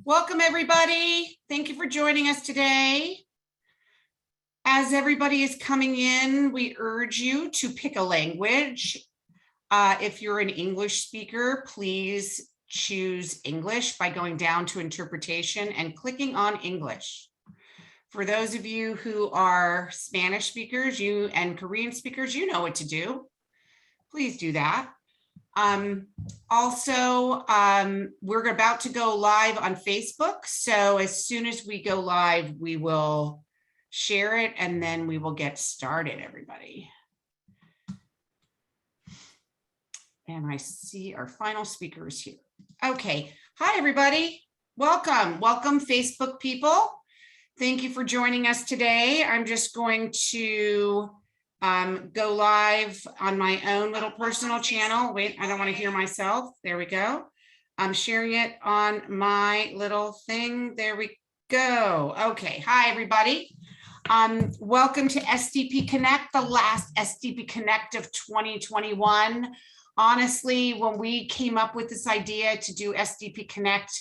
Welcome, everybody. Thank you for joining us today. As everybody is coming in, we urge you to pick a language. If you're an English speaker, please choose English by going down to interpretation and clicking on English. For those of you who are Spanish speakers, and Korean speakers, you know what to do. Please do that. We're about to go live on Facebook. So as soon as we go live, we will share it and then we will get started, everybody. And I see our final speaker is here. Okay. Hi, everybody. Welcome. Welcome, Facebook people. Thank you for joining us today. I'm just going to go live on my own little personal channel. Wait, I don't want to hear myself. There we go. I'm sharing it on my little thing. There we go. Okay. Hi, everybody. Welcome to SDP Connect, the last SDP Connect of 2021. Honestly, when we came up with this idea to do SDP Connect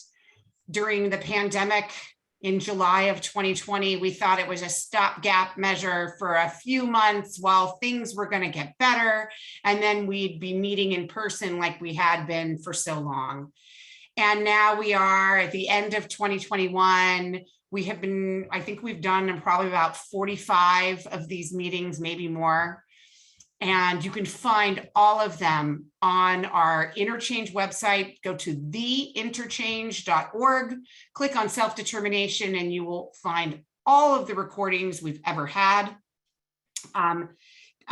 during the pandemic in July of 2020, we thought it was a stopgap measure for a few months while things were going to get better. And then we'd be meeting in person like we had been for so long. And now we are at the end of 2021. We have been, I think we've done probably about 45 of these meetings, maybe more. And you can find all of them on our Interchange website. Go to theinterchange.org, click on self-determination, and you will find all of the recordings we've ever had on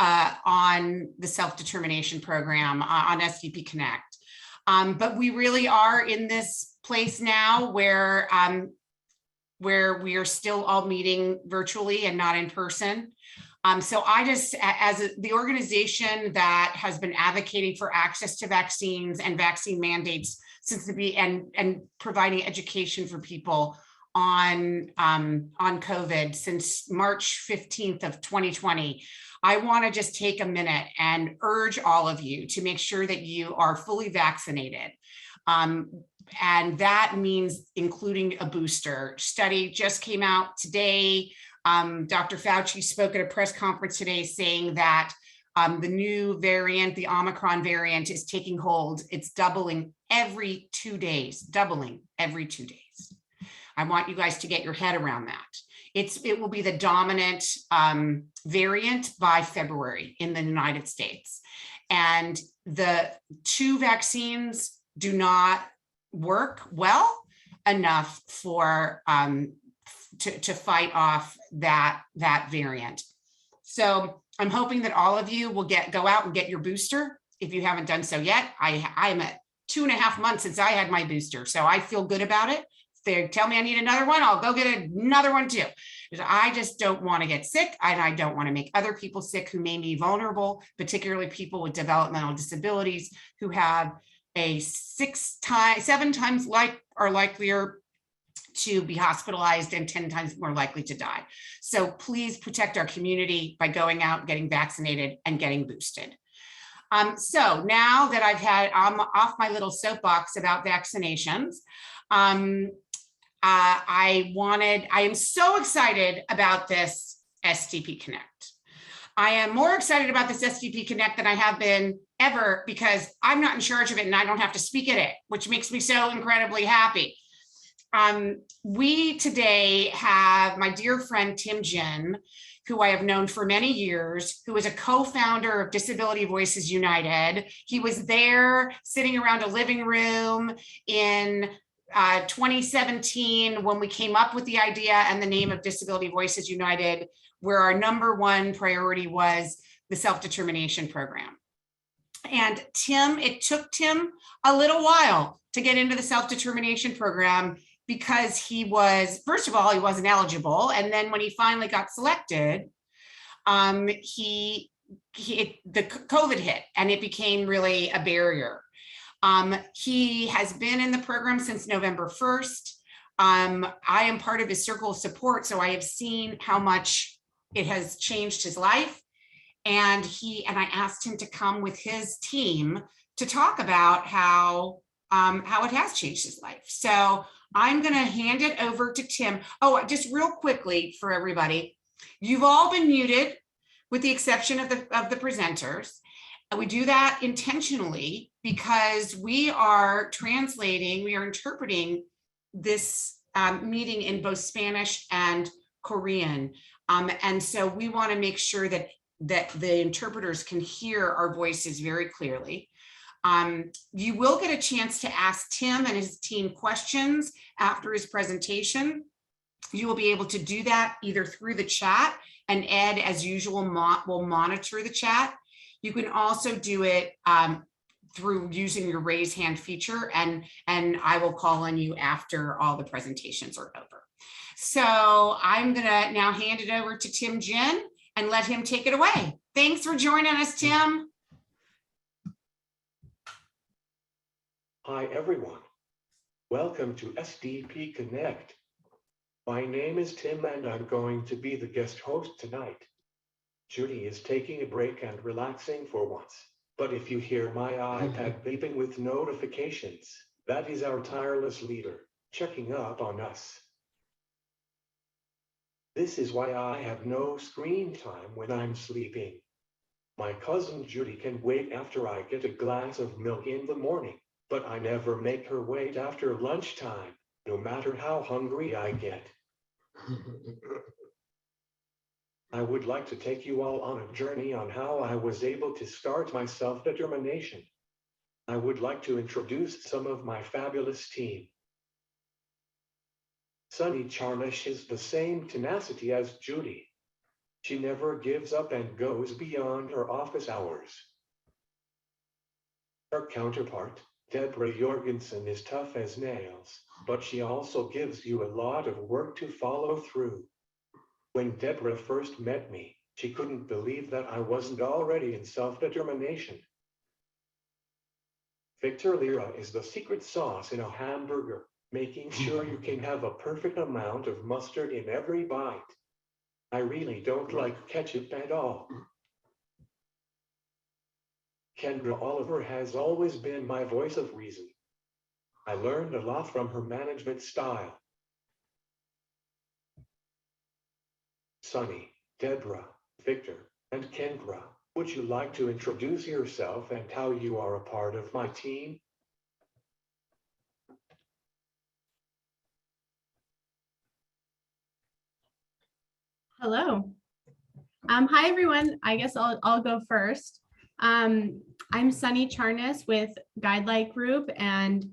the self-determination program on SDP Connect. But we really are in this place now where we are still all meeting virtually and not in person. So I just, as the organization that has been advocating for access to vaccines and vaccine mandates since and providing education for people on COVID since March 15th of 2020, I want to just take a minute and urge all of you to make sure that you are fully vaccinated. And that means including a booster. Study just came out today. Dr. Fauci spoke at a press conference today saying that the new variant, the Omicron variant, is taking hold. It's doubling every 2 days, doubling every 2 days. I want you guys to get your head around that. It will be the dominant variant by February in the United States. And the two vaccines do not work well enough for to fight off that variant. So I'm hoping that all of you will go out and get your booster if you haven't done so yet. I'm at 2.5 months since I had my booster, so I feel good about it. If they tell me I need another one, I'll go get another one too. I just don't want to get sick, and I don't want to make other people sick who may be vulnerable, particularly people with developmental disabilities who have a 7 times likelier to be hospitalized and 10 times more likely to die. So please protect our community by going out, getting vaccinated, and getting boosted. So now that I'm off my little soapbox about vaccinations, I am so excited about this SDP Connect. I am more excited about this SDP Connect than I have been ever because I'm not in charge of it and I don't have to speak at it, which makes me so incredibly happy. We today have my dear friend, Tim Jin, who I have known for many years, who is a co-founder of Disability Voices United. He was there sitting around a living room in 2017 when we came up with the idea and the name of Disability Voices United, where our #1 priority was the self-determination program. And it took Tim a little while to get into the self-determination program because first of all, he wasn't eligible. And then when he finally got selected, the COVID hit and it became really a barrier. He has been in the program since November 1st. I am part of his circle of support, so I have seen how much it has changed his life. And I asked him to come with his team to talk about how it has changed his life. So I'm going to hand it over to Tim. Oh, just real quickly for everybody. You've all been muted with the exception of the presenters. We do that intentionally because we are interpreting this meeting in both Spanish and Korean. And so we want to make sure that the interpreters can hear our voices very clearly. You will get a chance to ask Tim and his team questions after his presentation. You will be able to do that either through the chat, and Ed, as usual, will monitor the chat. You can also do it through using your raise hand feature, and I will call on you after all the presentations are over. So I'm gonna now hand it over to Tim Jin and let him take it away. Thanks for joining us, Tim. Hi, everyone. Welcome to SDP Connect. My name is Tim, and I'm going to be the guest host tonight. Judy is taking a break and relaxing for once. But if you hear my iPad beeping with notifications, that is our tireless leader checking up on us. This is why I have no screen time when I'm sleeping. My cousin Judy can wait after I get a glass of milk in the morning, but I never make her wait after lunchtime, no matter how hungry I get. I would like to take you all on a journey on how I was able to start my self-determination. I would like to introduce some of my fabulous team. Sunny Charmish is the same tenacity as Judy. She never gives up and goes beyond her office hours. Her counterpart, Deborah Jorgensen, is tough as nails, but she also gives you a lot of work to follow through. When Deborah first met me, she couldn't believe that I wasn't already in self-determination. Victor Lira is the secret sauce in a hamburger, making sure you can have a perfect amount of mustard in every bite. I really don't like ketchup at all. Kendra Olera has always been my voice of reason. I learned a lot from her management style. Sunny, Deborah, Victor, and Kendra, would you like to introduce yourself and how you are a part of my team? Hello. Hi, everyone. I guess I'll go first. I'm Sunny Charnas with Guidelight Group, and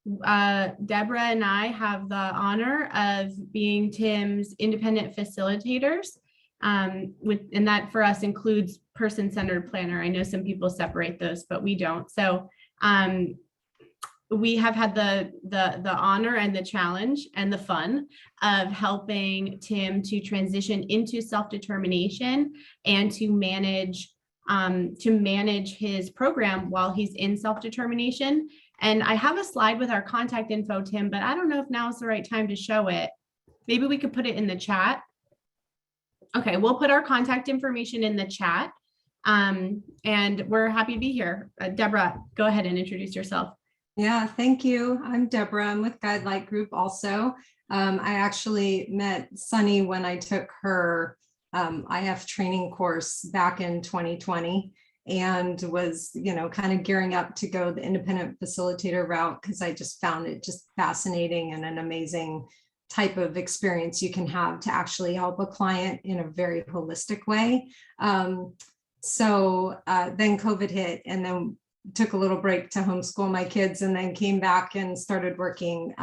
Deborah and I have the honor of being Tim's independent facilitators. And that for us includes person-centered planner. I know some people separate those, but we don't. So we have had the honor and the challenge and the fun of helping Tim to transition into self-determination and to manage his program while he's in self-determination. And I have a slide with our contact info, Tim, but I don't know if now is the right time to show it. Maybe we could put it in the chat. Okay, we'll put our contact information in the chat. And we're happy to be here. Deborah, go ahead and introduce yourself. Yeah, thank you. I'm Deborah. I'm with Guidelight Group also. I actually met Sunny when I took her IF training course back in 2020 and was, kind of gearing up to go the independent facilitator route because I just found it just fascinating and an amazing type of experience you can have to actually help a client in a very holistic way. So then COVID hit, and then took a little break to homeschool my kids, and then came back and started working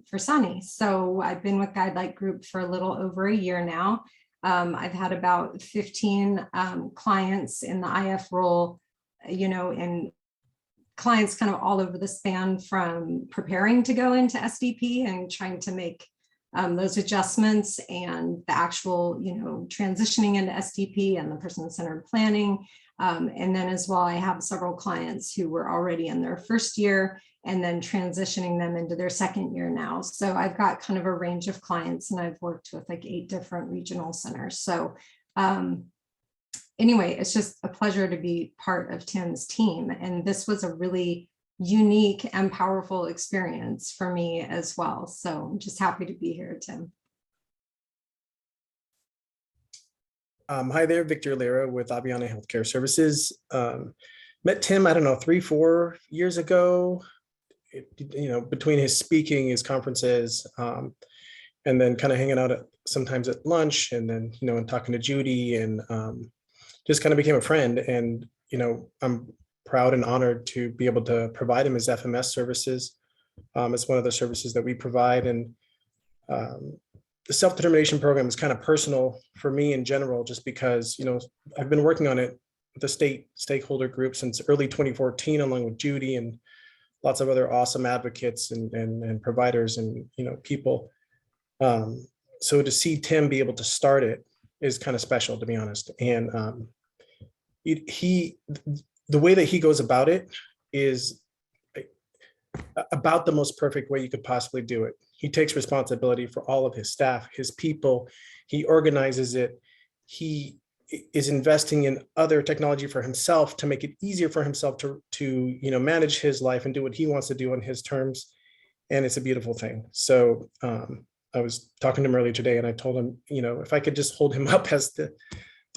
for Sunny. So I've been with Guidelight Group for a little over a year now. I've had about 15 clients in the IF role, and clients kind of all over the span from preparing to go into SDP and trying to make those adjustments, and the actual, transitioning into SDP and the person-centered planning. And then as well, I have several clients who were already in their first year and then transitioning them into their second year now. So I've got kind of a range of clients, and I've worked with like 8 different regional centers. So anyway, it's just a pleasure to be part of Tim's team. And this was a really unique and powerful experience for me as well. So I'm just happy to be here, Tim. Hi there, Victor Olera with Aviana Healthcare Services. Met Tim, I don't know, 3-4 years ago, between his speaking, his conferences, and then kind of hanging out sometimes at lunch, and then, and talking to Judy, and just kind of became a friend. And, I'm proud and honored to be able to provide him his FMS services. It's one of the services that we provide. And the self-determination program is kind of personal for me in general, just because, I've been working on it with the state stakeholder group since early 2014, along with Judy and lots of other awesome advocates and providers and, people. So to see Tim be able to start it is kind of special, to be honest. And the way that he goes about it is about the most perfect way you could possibly do it. He takes responsibility for all of his staff, his people. He organizes it. He is investing in other technology for himself to make it easier for himself to manage his life and do what he wants to do on his terms. And it's a beautiful thing. So I was talking to him earlier today, and I told him, if I could just hold him up as the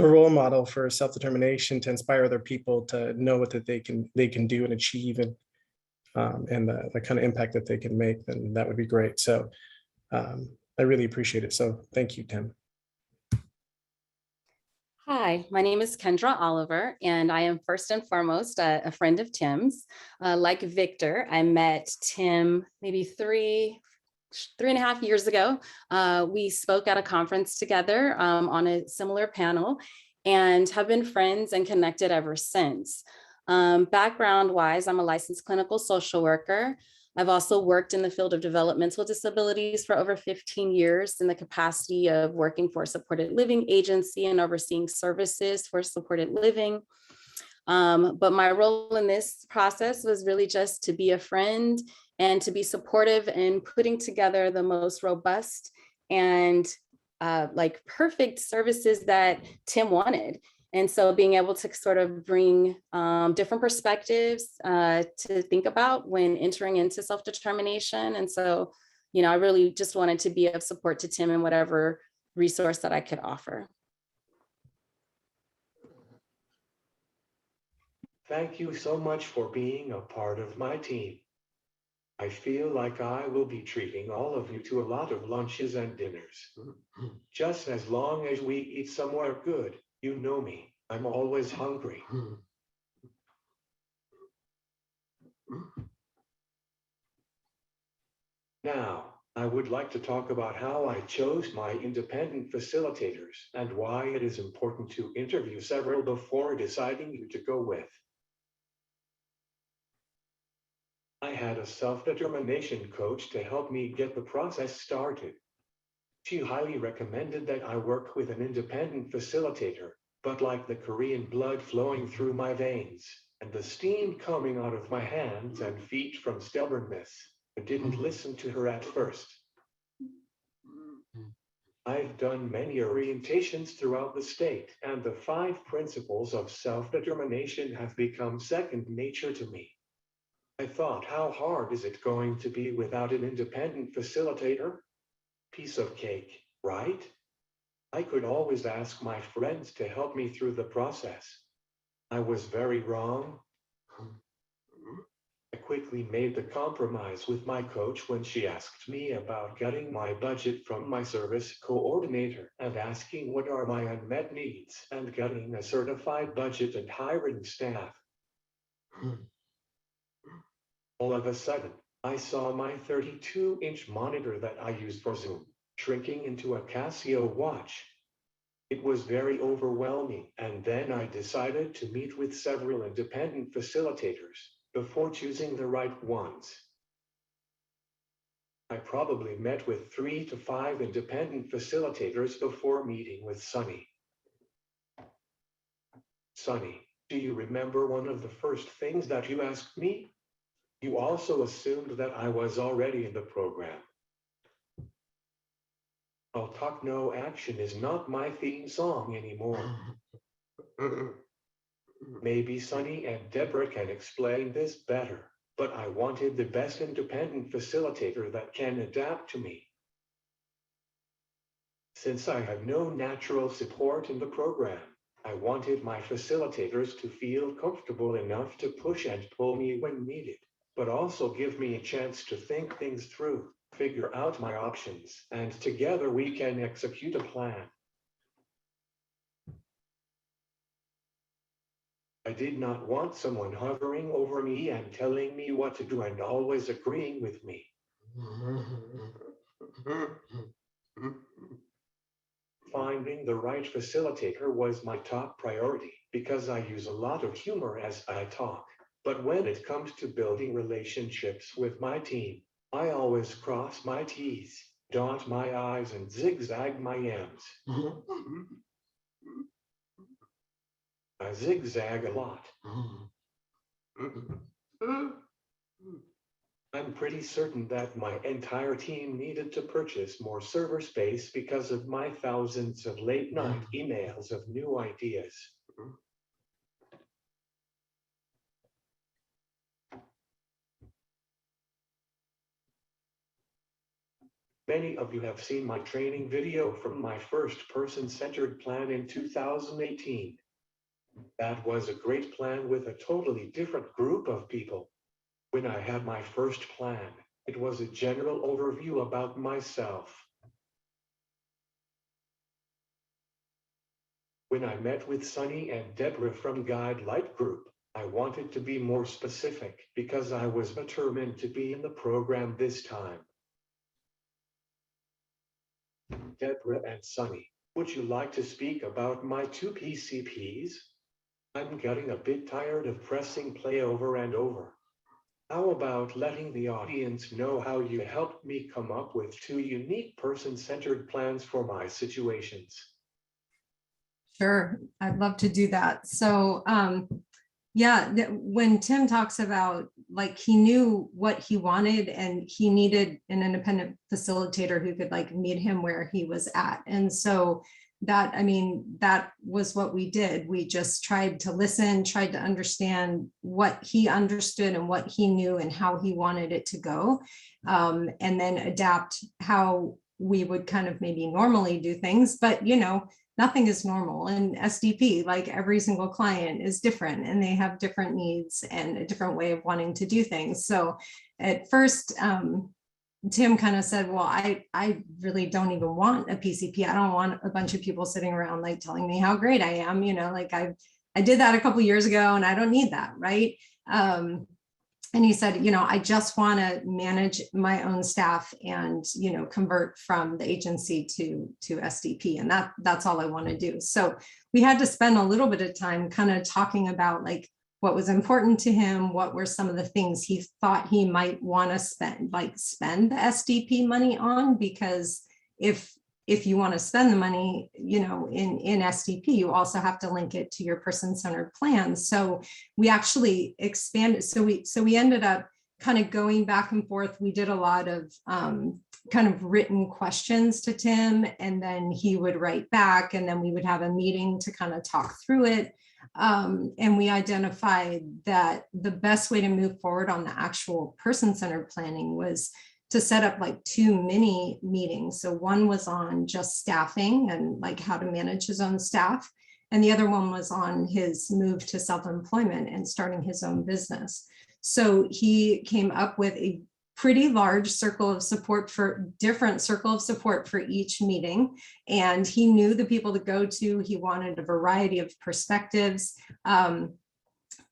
role model for self-determination to inspire other people to know what that they can do and achieve, and the kind of impact that they can make, then that would be great. So I really appreciate it. So thank you, Tim. Hi, my name is Kendra Olera, and I am first and foremost a friend of Tim's. Like Victor, I met Tim maybe 3.5 years ago. We spoke at a conference together on a similar panel, and have been friends and connected ever since. Background wise, I'm a licensed clinical social worker. I've also worked in the field of developmental disabilities for over 15 years in the capacity of working for a supported living agency and overseeing services for supported living. But my role in this process was really just to be a friend and to be supportive in putting together the most robust and perfect services that Tim wanted. And so being able to sort of bring different perspectives to think about when entering into self-determination. And so, I really just wanted to be of support to Tim in whatever resource that I could offer. Thank you so much for being a part of my team. I feel like I will be treating all of you to a lot of lunches and dinners. Just as long as we eat somewhere good, you know me. I'm always hungry. Now, I would like to talk about how I chose my independent facilitators and why it is important to interview several before deciding who to go with. I had a self-determination coach to help me get the process started. She highly recommended that I work with an independent facilitator, but like the Korean blood flowing through my veins and the steam coming out of my hands and feet from stubbornness, I didn't listen to her at first. I've done many orientations throughout the state, and the 5 principles of self-determination have become second nature to me. I thought, how hard is it going to be without an independent facilitator? Piece of cake, right? I could always ask my friends to help me through the process. I was very wrong. I quickly made the compromise with my coach when she asked me about getting my budget from my service coordinator and asking what are my unmet needs and getting a certified budget and hiring staff. All of a sudden, I saw my 32-inch monitor that I used for Zoom shrinking into a Casio watch. It was very overwhelming, and then I decided to meet with several independent facilitators before choosing the right ones. I probably met with 3 to 5 independent facilitators before meeting with Sunny. Sunny, do you remember one of the first things that you asked me? You also assumed that I was already in the program. I'll Talk No Action is not my theme song anymore. Maybe Sunny and Deborah can explain this better. but I wanted the best independent facilitator that can adapt to me. Since I have no natural support in the program, I wanted my facilitators to feel comfortable enough to push and pull me when needed, but also give me a chance to think things through, figure out my options, and together we can execute a plan. I did not want someone hovering over me and telling me what to do and always agreeing with me. Finding the right facilitator was my top priority because I use a lot of humor as I talk. But when it comes to building relationships with my team, I always cross my T's, dot my I's, and zigzag my M's. I zigzag a lot. I'm pretty certain that my entire team needed to purchase more server space because of my thousands of late night emails of new ideas. Many of you have seen my training video from my first person-centered plan in 2018. That was a great plan with a totally different group of people. When I had my first plan, it was a general overview about myself. When I met with Sunny and Deborah from Guidelight Group, I wanted to be more specific because I was determined to be in the program this time. Deborah and Sunny, would you like to speak about my two PCPs? I'm getting a bit tired of pressing play over and over. How about letting the audience know how you helped me come up with two unique person-centered plans for my situations? Sure, I'd love to do that. So when Tim talks about like he knew what he wanted and he needed an independent facilitator who could like meet him where he was at. And so that was what we did. We just tried to listen, tried to understand what he understood and what he knew and how he wanted it to go, and then adapt how we would kind of maybe normally do things. But nothing is normal in SDP. Like every single client is different and they have different needs and a different way of wanting to do things. So at first, Tim kind of said, well, I really don't even want a PCP. I don't want a bunch of people sitting around like telling me how great I am. Like I did that a couple of years ago and I don't need that, right? And he said, I just want to manage my own staff and, convert from the agency to SDP. And that's all I want to do. So we had to spend a little bit of time kind of talking about like what was important to him, what were some of the things he thought he might want to spend the SDP money on, because if you want to spend the money, in SDP, you also have to link it to your person-centered plan. So we actually expanded. So we ended up kind of going back and forth. We did a lot of kind of written questions to Tim, and then he would write back, and then we would have a meeting to kind of talk through it. And we identified that the best way to move forward on the actual person-centered planning was to set up like 2 mini meetings. So one was on just staffing and like how to manage his own staff. And the other one was on his move to self-employment and starting his own business. So he came up with a pretty large circle of support for each meeting. And he knew the people to go to. He wanted a variety of perspectives.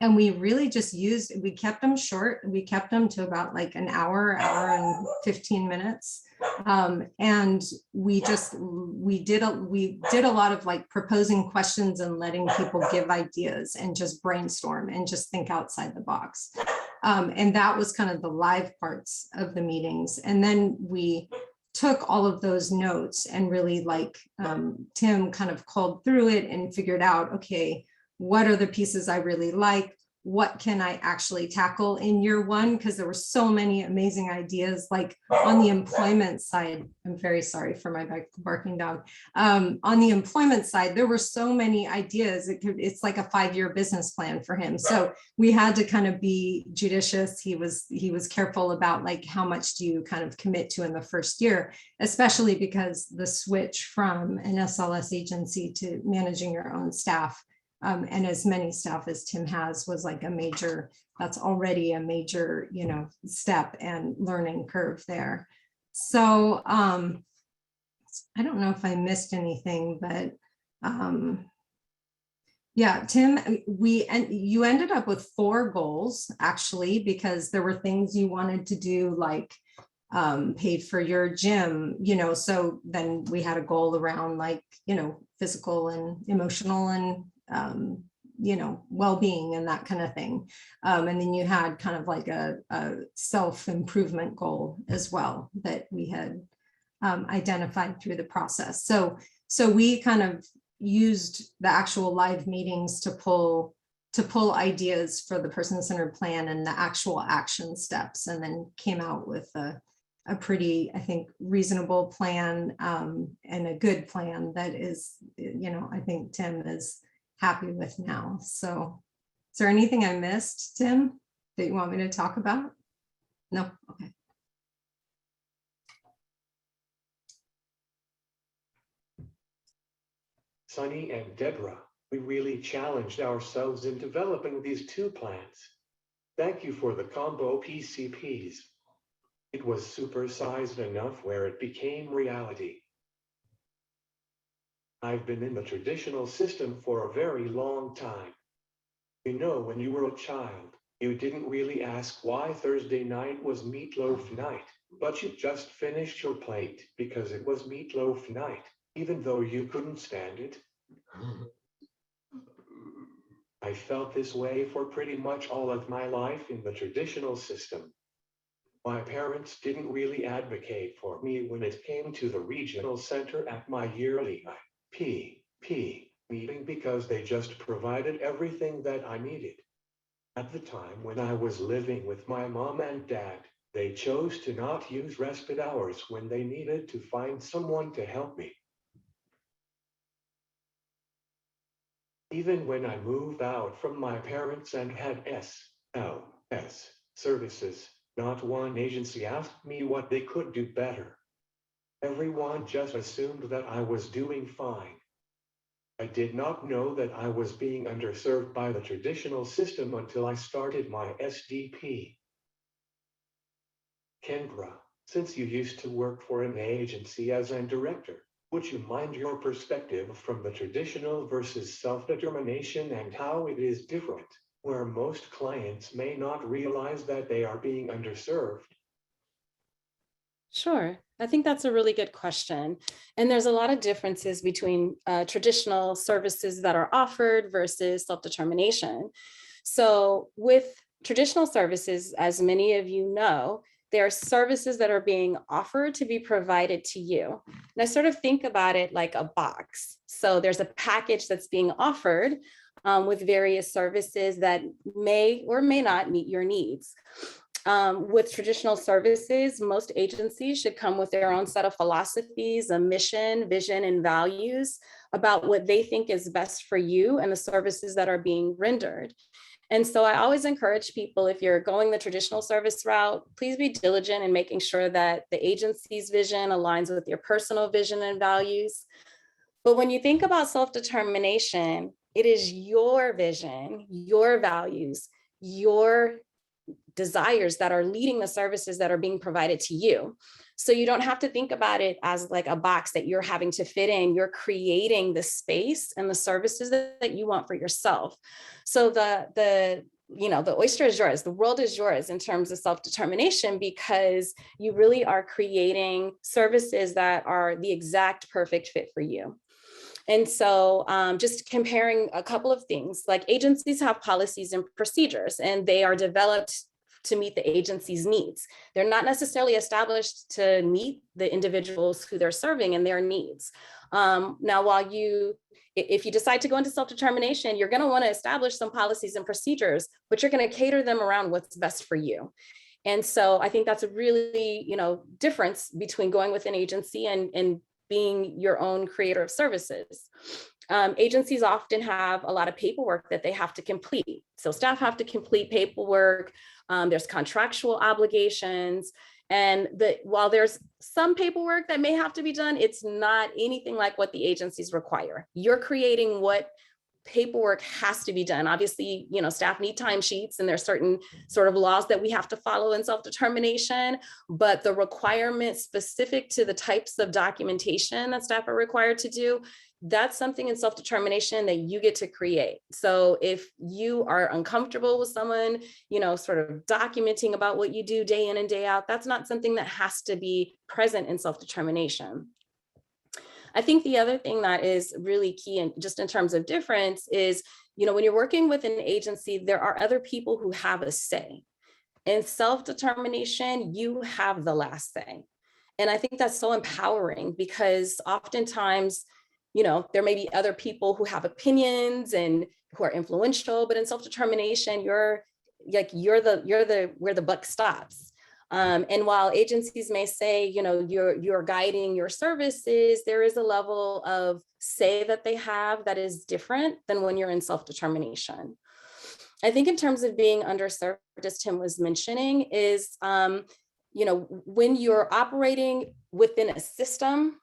And we really just we kept them short. We kept them to about like an hour and 15 minutes. And we did a lot of like proposing questions and letting people give ideas and just brainstorm and just think outside the box. And that was kind of the live parts of the meetings. And then we took all of those notes and really Tim kind of culled through it and figured out, okay, what are the pieces I really like? what can I actually tackle in year one? Because there were so many amazing ideas, like on the employment side. I'm very sorry for my barking dog. On the employment side, there were so many ideas. It's like a 5-year business plan for him. So we had to kind of be judicious. He was careful about like how much do you kind of commit to in the first year, especially because the switch from an SLS agency to managing your own staff, and as many staff as Tim has, was like that's already a major, step and learning curve there. So I don't know if I missed anything, but yeah, Tim, you ended up with 4 goals actually, because there were things you wanted to do, like paid for your gym, so then we had a goal around like, physical and emotional and well-being and that kind of thing. And then you had kind of like a self-improvement goal as well that we had identified through the process. So we kind of used the actual live meetings to pull ideas for the person-centered plan and the actual action steps, and then came out with a pretty, I think, reasonable plan, and a good plan that is, I think Tim is happy with now. So is there anything I missed, Tim, that you want me to talk about? No? Okay. Sunny and Deborah, we really challenged ourselves in developing these 2 plans. Thank you for the combo PCPs. It was supersized enough where it became reality. I've been in the traditional system for a very long time. When you were a child, you didn't really ask why Thursday night was meatloaf night, but you just finished your plate because it was meatloaf night, even though you couldn't stand it. I felt this way for pretty much all of my life in the traditional system. My parents didn't really advocate for me when it came to the regional center at my yearly PP meeting, because they just provided everything that I needed. At the time when I was living with my mom and dad, they chose to not use respite hours when they needed to find someone to help me. Even when I moved out from my parents and had SLS services, not one agency asked me what they could do better. Everyone just assumed that I was doing fine. I did not know that I was being underserved by the traditional system until I started my SDP. Kendra, since you used to work for an agency as an director, would you mind your perspective from the traditional versus self-determination and how it is different, where most clients may not realize that they are being underserved? Sure. I think that's a really good question. And there's a lot of differences between traditional services that are offered versus self-determination. So with traditional services, as many of you know, there are services that are being offered to be provided to you. And I sort of think about it like a box. So there's a package that's being offered with various services that may or may not meet your needs. With traditional services, most agencies should come with their own set of philosophies, a mission, vision, and values about what they think is best for you and the services that are being rendered. And so I always encourage people, if you're going the traditional service route, please be diligent in making sure that the agency's vision aligns with your personal vision and values. But when you think about self-determination, it is your vision, your values, your desires that are leading the services that are being provided to you. So you don't have to think about it as like a box that you're having to fit in. You're creating the space and the services that you want for yourself. So the oyster is yours, the world is yours in terms of self-determination, because you really are creating services that are the exact perfect fit for you. And so just comparing a couple of things, like agencies have policies and procedures, and they are developed to meet the agency's needs. They're not necessarily established to meet the individuals who they're serving and their needs. Now, if you decide to go into self-determination, you're going to want to establish some policies and procedures, but you're going to cater them around what's best for you. And so I think that's a really, difference between going with an agency and being your own creator of services. Agencies often have a lot of paperwork that they have to complete. So staff have to complete paperwork. There's contractual obligations. And while there's some paperwork that may have to be done, it's not anything like what the agencies require. You're creating what paperwork has to be done. Obviously, staff need timesheets and there's certain sort of laws that we have to follow in self-determination, but the requirements specific to the types of documentation that staff are required to do, that's something in self-determination that you get to create. So if you are uncomfortable with someone, sort of documenting about what you do day in and day out, that's not something that has to be present in self-determination. I think the other thing that is really key, and just in terms of difference, is, when you're working with an agency, there are other people who have a say. In self-determination, you have the last say. And I think that's so empowering because oftentimes, there may be other people who have opinions and who are influential, but in self-determination, you're where the buck stops. And while agencies may say, you're guiding your services, there is a level of say that they have that is different than when you're in self-determination. I think in terms of being underserved, as Tim was mentioning, is, when you're operating within a system,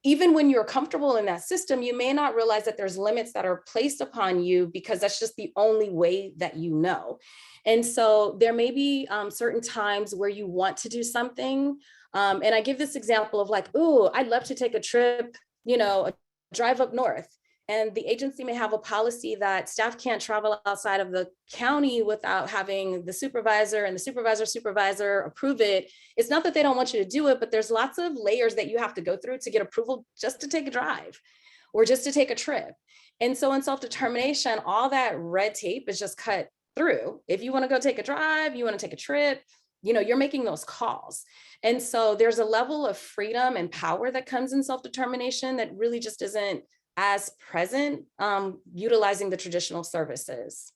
even when you're comfortable in that system, you may not realize that there's limits that are placed upon you because that's just the only way that you know. And so there may be certain times where you want to do something. And I give this example of I'd love to take a trip, a drive up north. And the agency may have a policy that staff can't travel outside of the county without having the supervisor and the supervisor approve it. It's not that they don't want you to do it, but there's lots of layers that you have to go through to get approval just to take a drive or just to take a trip. And so in self-determination, all that red tape is just cut through. If you want to go take a drive, you want to take a trip, you're making those calls. And so there's a level of freedom and power that comes in self-determination that really just isn't as present utilizing the traditional services.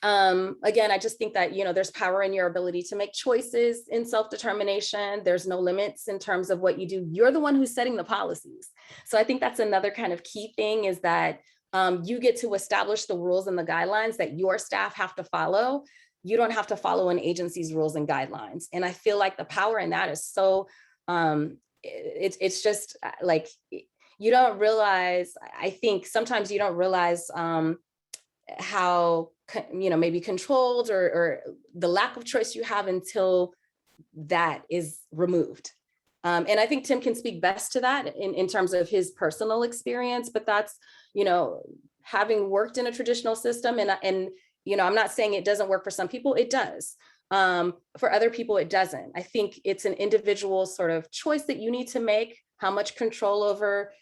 Again, I just think that, there's power in your ability to make choices in self-determination. There's no limits in terms of what you do. You're the one who's setting the policies. So I think that's another kind of key thing is that you get to establish the rules and the guidelines that your staff have to follow. You don't have to follow an agency's rules and guidelines. And I feel like the power in that is so, it's just like, you don't realize, I think sometimes you don't realize how, maybe controlled or the lack of choice you have until that is removed. And I think Tim can speak best to that in terms of his personal experience, but that's, having worked in a traditional system and I'm not saying it doesn't work for some people, it does. For other people, it doesn't. I think it's an individual sort of choice that you need to make, how much control over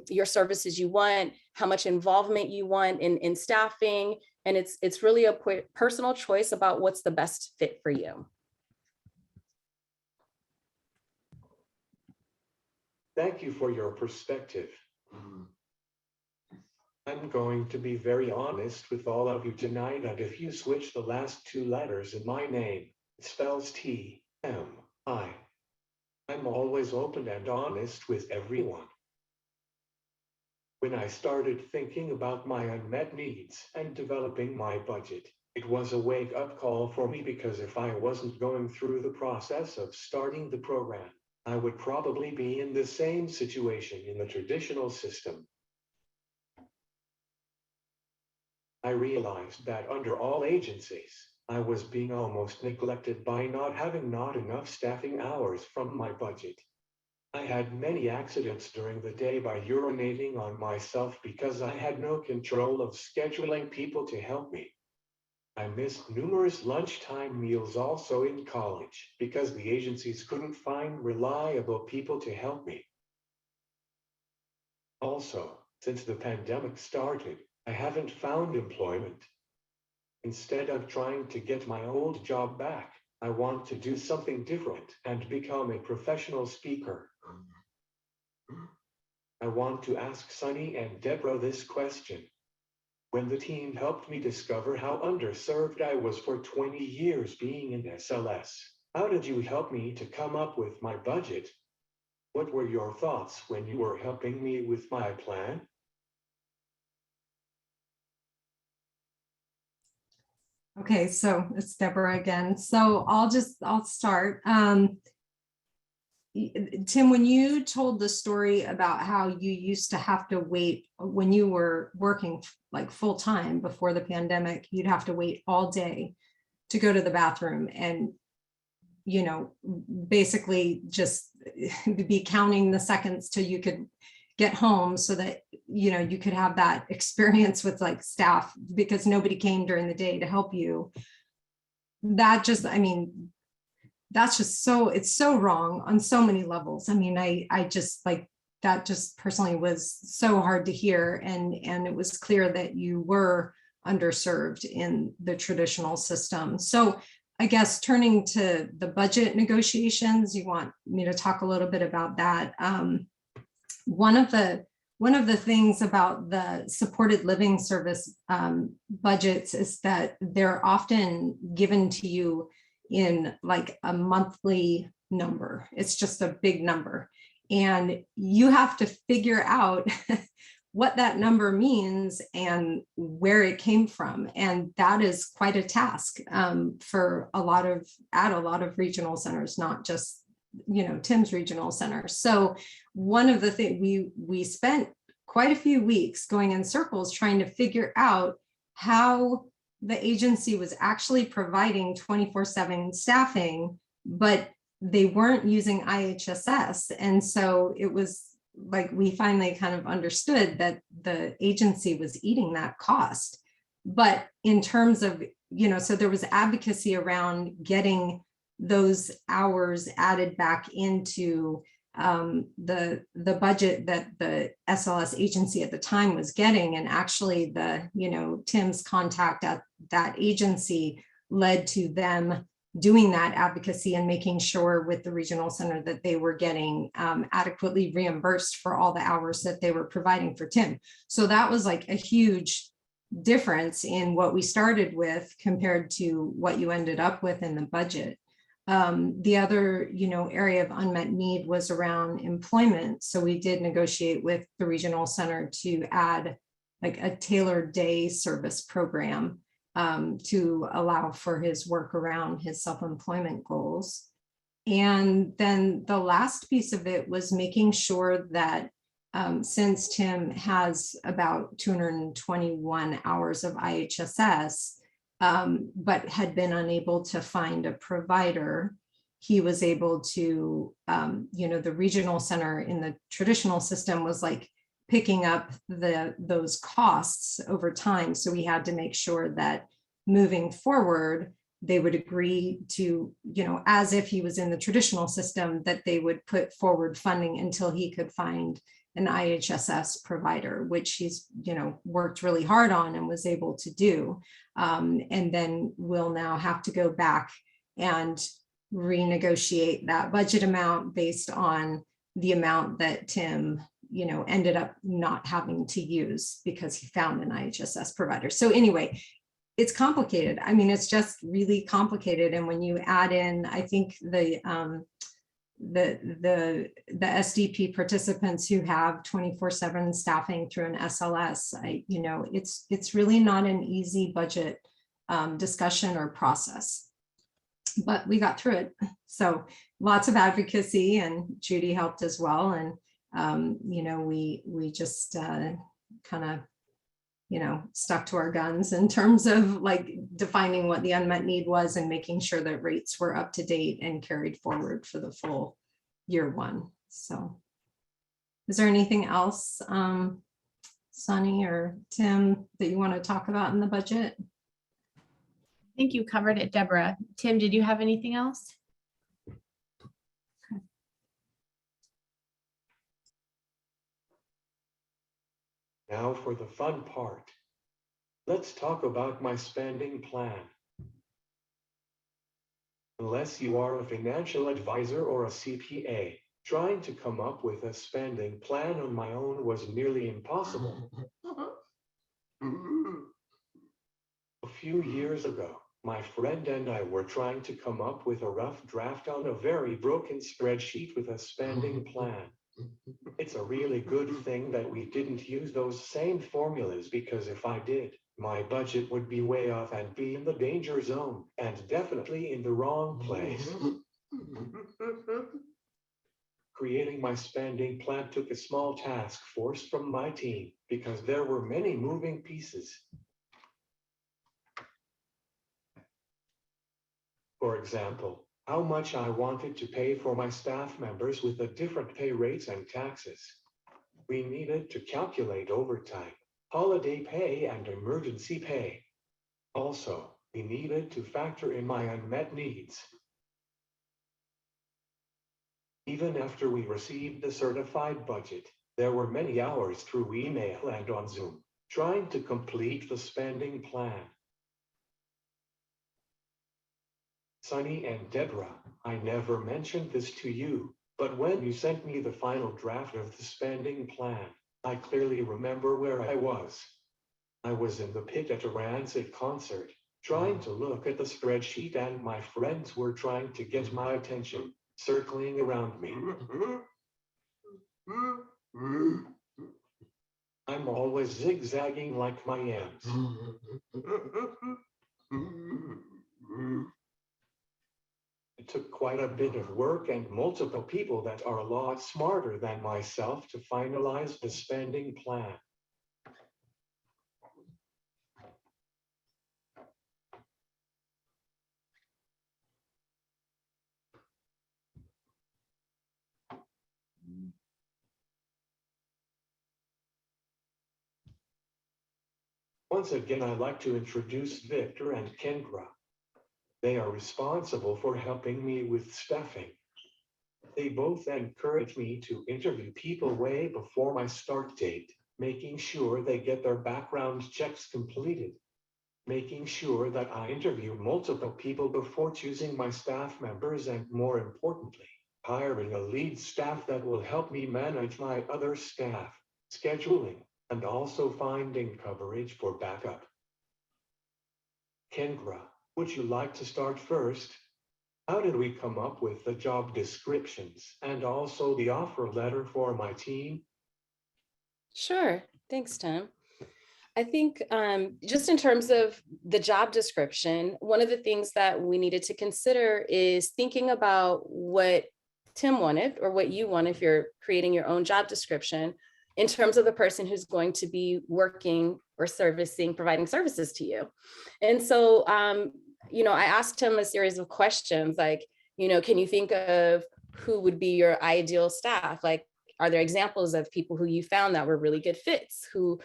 your services you want, how much involvement you want in staffing. And it's really a personal choice about what's the best fit for you. Thank you for your perspective. I'm going to be very honest with all of you tonight, and if you switch the last two letters in my name, it spells T-M-I. I'm always open and honest with everyone. When I started thinking about my unmet needs and developing my budget, it was a wake-up call for me because if I wasn't going through the process of starting the program, I would probably be in the same situation in the traditional system. I realized that under all agencies, I was being almost neglected by not having enough staffing hours from my budget. I had many accidents during the day by urinating on myself because I had no control of scheduling people to help me. I missed numerous lunchtime meals also in college because the agencies couldn't find reliable people to help me. Also, since the pandemic started, I haven't found employment. Instead of trying to get my old job back, I want to do something different and become a professional speaker. I want to ask Sunny and Deborah this question. When the team helped me discover how underserved I was for 20 years being in SLS, how did you help me to come up with my budget? What were your thoughts when you were helping me with my plan? Okay, so it's Deborah again. So I'll start. Tim, when you told the story about how you used to have to wait when you were working like full time before the pandemic, you'd have to wait all day to go to the bathroom and, you know, basically just be counting the seconds till you could get home so that, you know, you could have that experience with like staff because nobody came during the day to help you. That just, I mean, that's just so, it's so wrong on so many levels. I mean, I just like, that just personally was so hard to hear. And it was clear that you were underserved in the traditional system. So I guess turning to the budget negotiations, you want me to talk a little bit about that. One of the things about the supported living service budgets is that they're often given to you in like a monthly number. It's just a big number. And you have to figure out what that number means and where it came from. And that is quite a task for a lot of regional centers, not just, you know, Tim's regional center. So one of the things we spent quite a few weeks going in circles trying to figure out how the agency was actually providing 24/7 staffing, but they weren't using IHSS. And so it was like, we finally kind of understood that the agency was eating that cost. But in terms of, you know, so there was advocacy around getting those hours added back into the budget that the SLS agency at the time was getting. And actually the, you know, Tim's contact at that agency led to them doing that advocacy and making sure with the regional center that they were getting adequately reimbursed for all the hours that they were providing for Tim. So that was like a huge difference in what we started with compared to what you ended up with in the budget. The other, you know, area of unmet need was around employment. So we did negotiate with the regional center to add like a tailored day service program to allow for his work around his self-employment goals. And then the last piece of it was making sure that since Tim has about 221 hours of IHSS, but had been unable to find a provider, he was able to, you know, the regional center in the traditional system was like picking up those costs over time. So we had to make sure that moving forward, they would agree to, you know, as if he was in the traditional system, that they would put forward funding until he could find an IHSS provider, which he's, you know, worked really hard on and was able to do. And then we'll now have to go back and renegotiate that budget amount based on the amount that Tim, you know, ended up not having to use because he found an IHSS provider. So anyway, it's complicated. I mean, it's just really complicated. And when you add in, I think the SDP participants who have 24/7 staffing through an SLS, you know, it's really not an easy budget discussion or process, but we got through it. So lots of advocacy, and Judy helped as well. And, you know, we just kind of, you know, stuck to our guns in terms of like defining what the unmet need was and making sure that rates were up to date and carried forward for the full year one. So is there anything else, Sunny or Tim, that you want to talk about in the budget? I think you covered it, Deborah. Tim, did you have anything else? Now for the fun part. Let's talk about my spending plan. Unless you are a financial advisor or a CPA, trying to come up with a spending plan on my own was nearly impossible. A few years ago, my friend and I were trying to come up with a rough draft on a very broken spreadsheet with a spending plan. It's a really good thing that we didn't use those same formulas, because if I did, my budget would be way off and be in the danger zone, and definitely in the wrong place. Creating my spending plan took a small task force from my team because there were many moving pieces. For example, how much I wanted to pay for my staff members with the different pay rates and taxes. We needed to calculate overtime, holiday pay, and emergency pay. Also, we needed to factor in my unmet needs. Even after we received the certified budget, there were many hours through email and on Zoom, trying to complete the spending plan. Sunny and Deborah, I never mentioned this to you, but when you sent me the final draft of the spending plan, I clearly remember where I was. I was in the pit at a Rancid concert, trying to look at the spreadsheet, and my friends were trying to get my attention, circling around me. I'm always zigzagging like my yams. It took quite a bit of work and multiple people that are a lot smarter than myself to finalize the spending plan. Once again, I'd like to introduce Victor and Kendra. They are responsible for helping me with staffing. They both encourage me to interview people way before my start date, making sure they get their background checks completed, making sure that I interview multiple people before choosing my staff members, and more importantly, hiring a lead staff that will help me manage my other staff, scheduling, and also finding coverage for backup. Kendra, would you like to start first? How did we come up with the job descriptions and also the offer letter for my team? Sure. Thanks, Tim. I think just in terms of the job description, one of the things that we needed to consider is thinking about what Tim wanted or what you want if you're creating your own job description in terms of the person who's going to be working or providing services to you. And so, I asked him a series of questions like, can you think of who would be your ideal staff? Like, are there examples of people who you found that were really good fits, who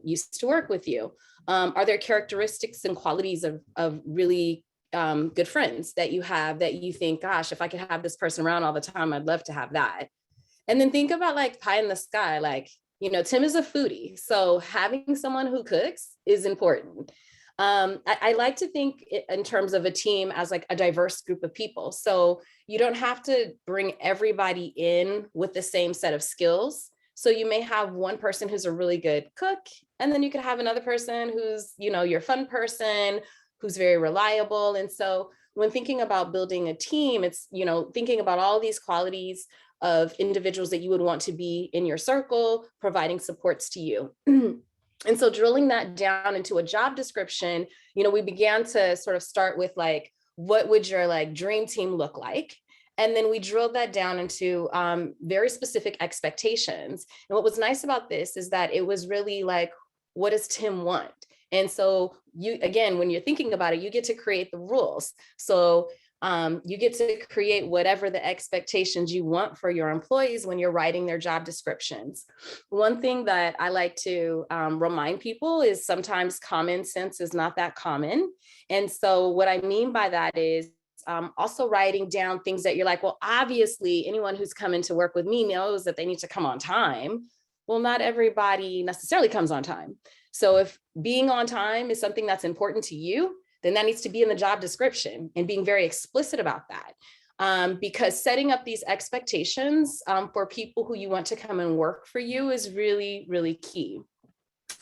used to work with you? Are there characteristics and qualities of really good friends that you have that you think, gosh, if I could have this person around all the time, I'd love to have that. And then think about like pie in the sky, like, Tim is a foodie. So having someone who cooks is important. I like to think in terms of a team as like a diverse group of people. So you don't have to bring everybody in with the same set of skills. So you may have one person who's a really good cook, and then you could have another person who's, your fun person, who's very reliable. And so when thinking about building a team, it's, thinking about all these qualities of individuals that you would want to be in your circle, providing supports to you. And so drilling that down into a job description, we began to sort of start with like, what would your like dream team look like? And then we drilled that down into very specific expectations. And what was nice about this is that it was really like, what does Tim want? And so again, when you're thinking about it, you get to create the rules. So you get to create whatever the expectations you want for your employees when you're writing their job descriptions. One thing that I like to remind people is sometimes common sense is not that common. And so what I mean by that is also writing down things that you're like, well, obviously anyone who's coming to work with me knows that they need to come on time. Well, not everybody necessarily comes on time. So if being on time is something that's important to you, then that needs to be in the job description and being very explicit about that. Because setting up these expectations for people who you want to come and work for you is really, really key.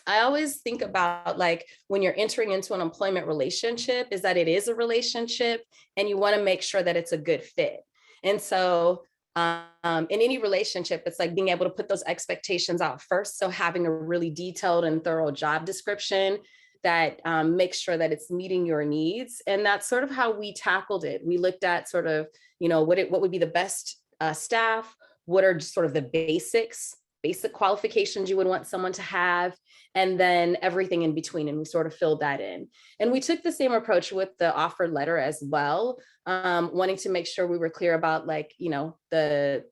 I always think about, like, when you're entering into an employment relationship, is that it is a relationship and you want to make sure that it's a good fit. And so in any relationship, it's like being able to put those expectations out first. So having a really detailed and thorough job description that makes sure that it's meeting your needs. And that's sort of how we tackled it. We looked at sort of, what would be the best staff, what are sort of the basic qualifications you would want someone to have, and then everything in between. And we sort of filled that in. And we took the same approach with the offer letter as well, wanting to make sure we were clear about, like, the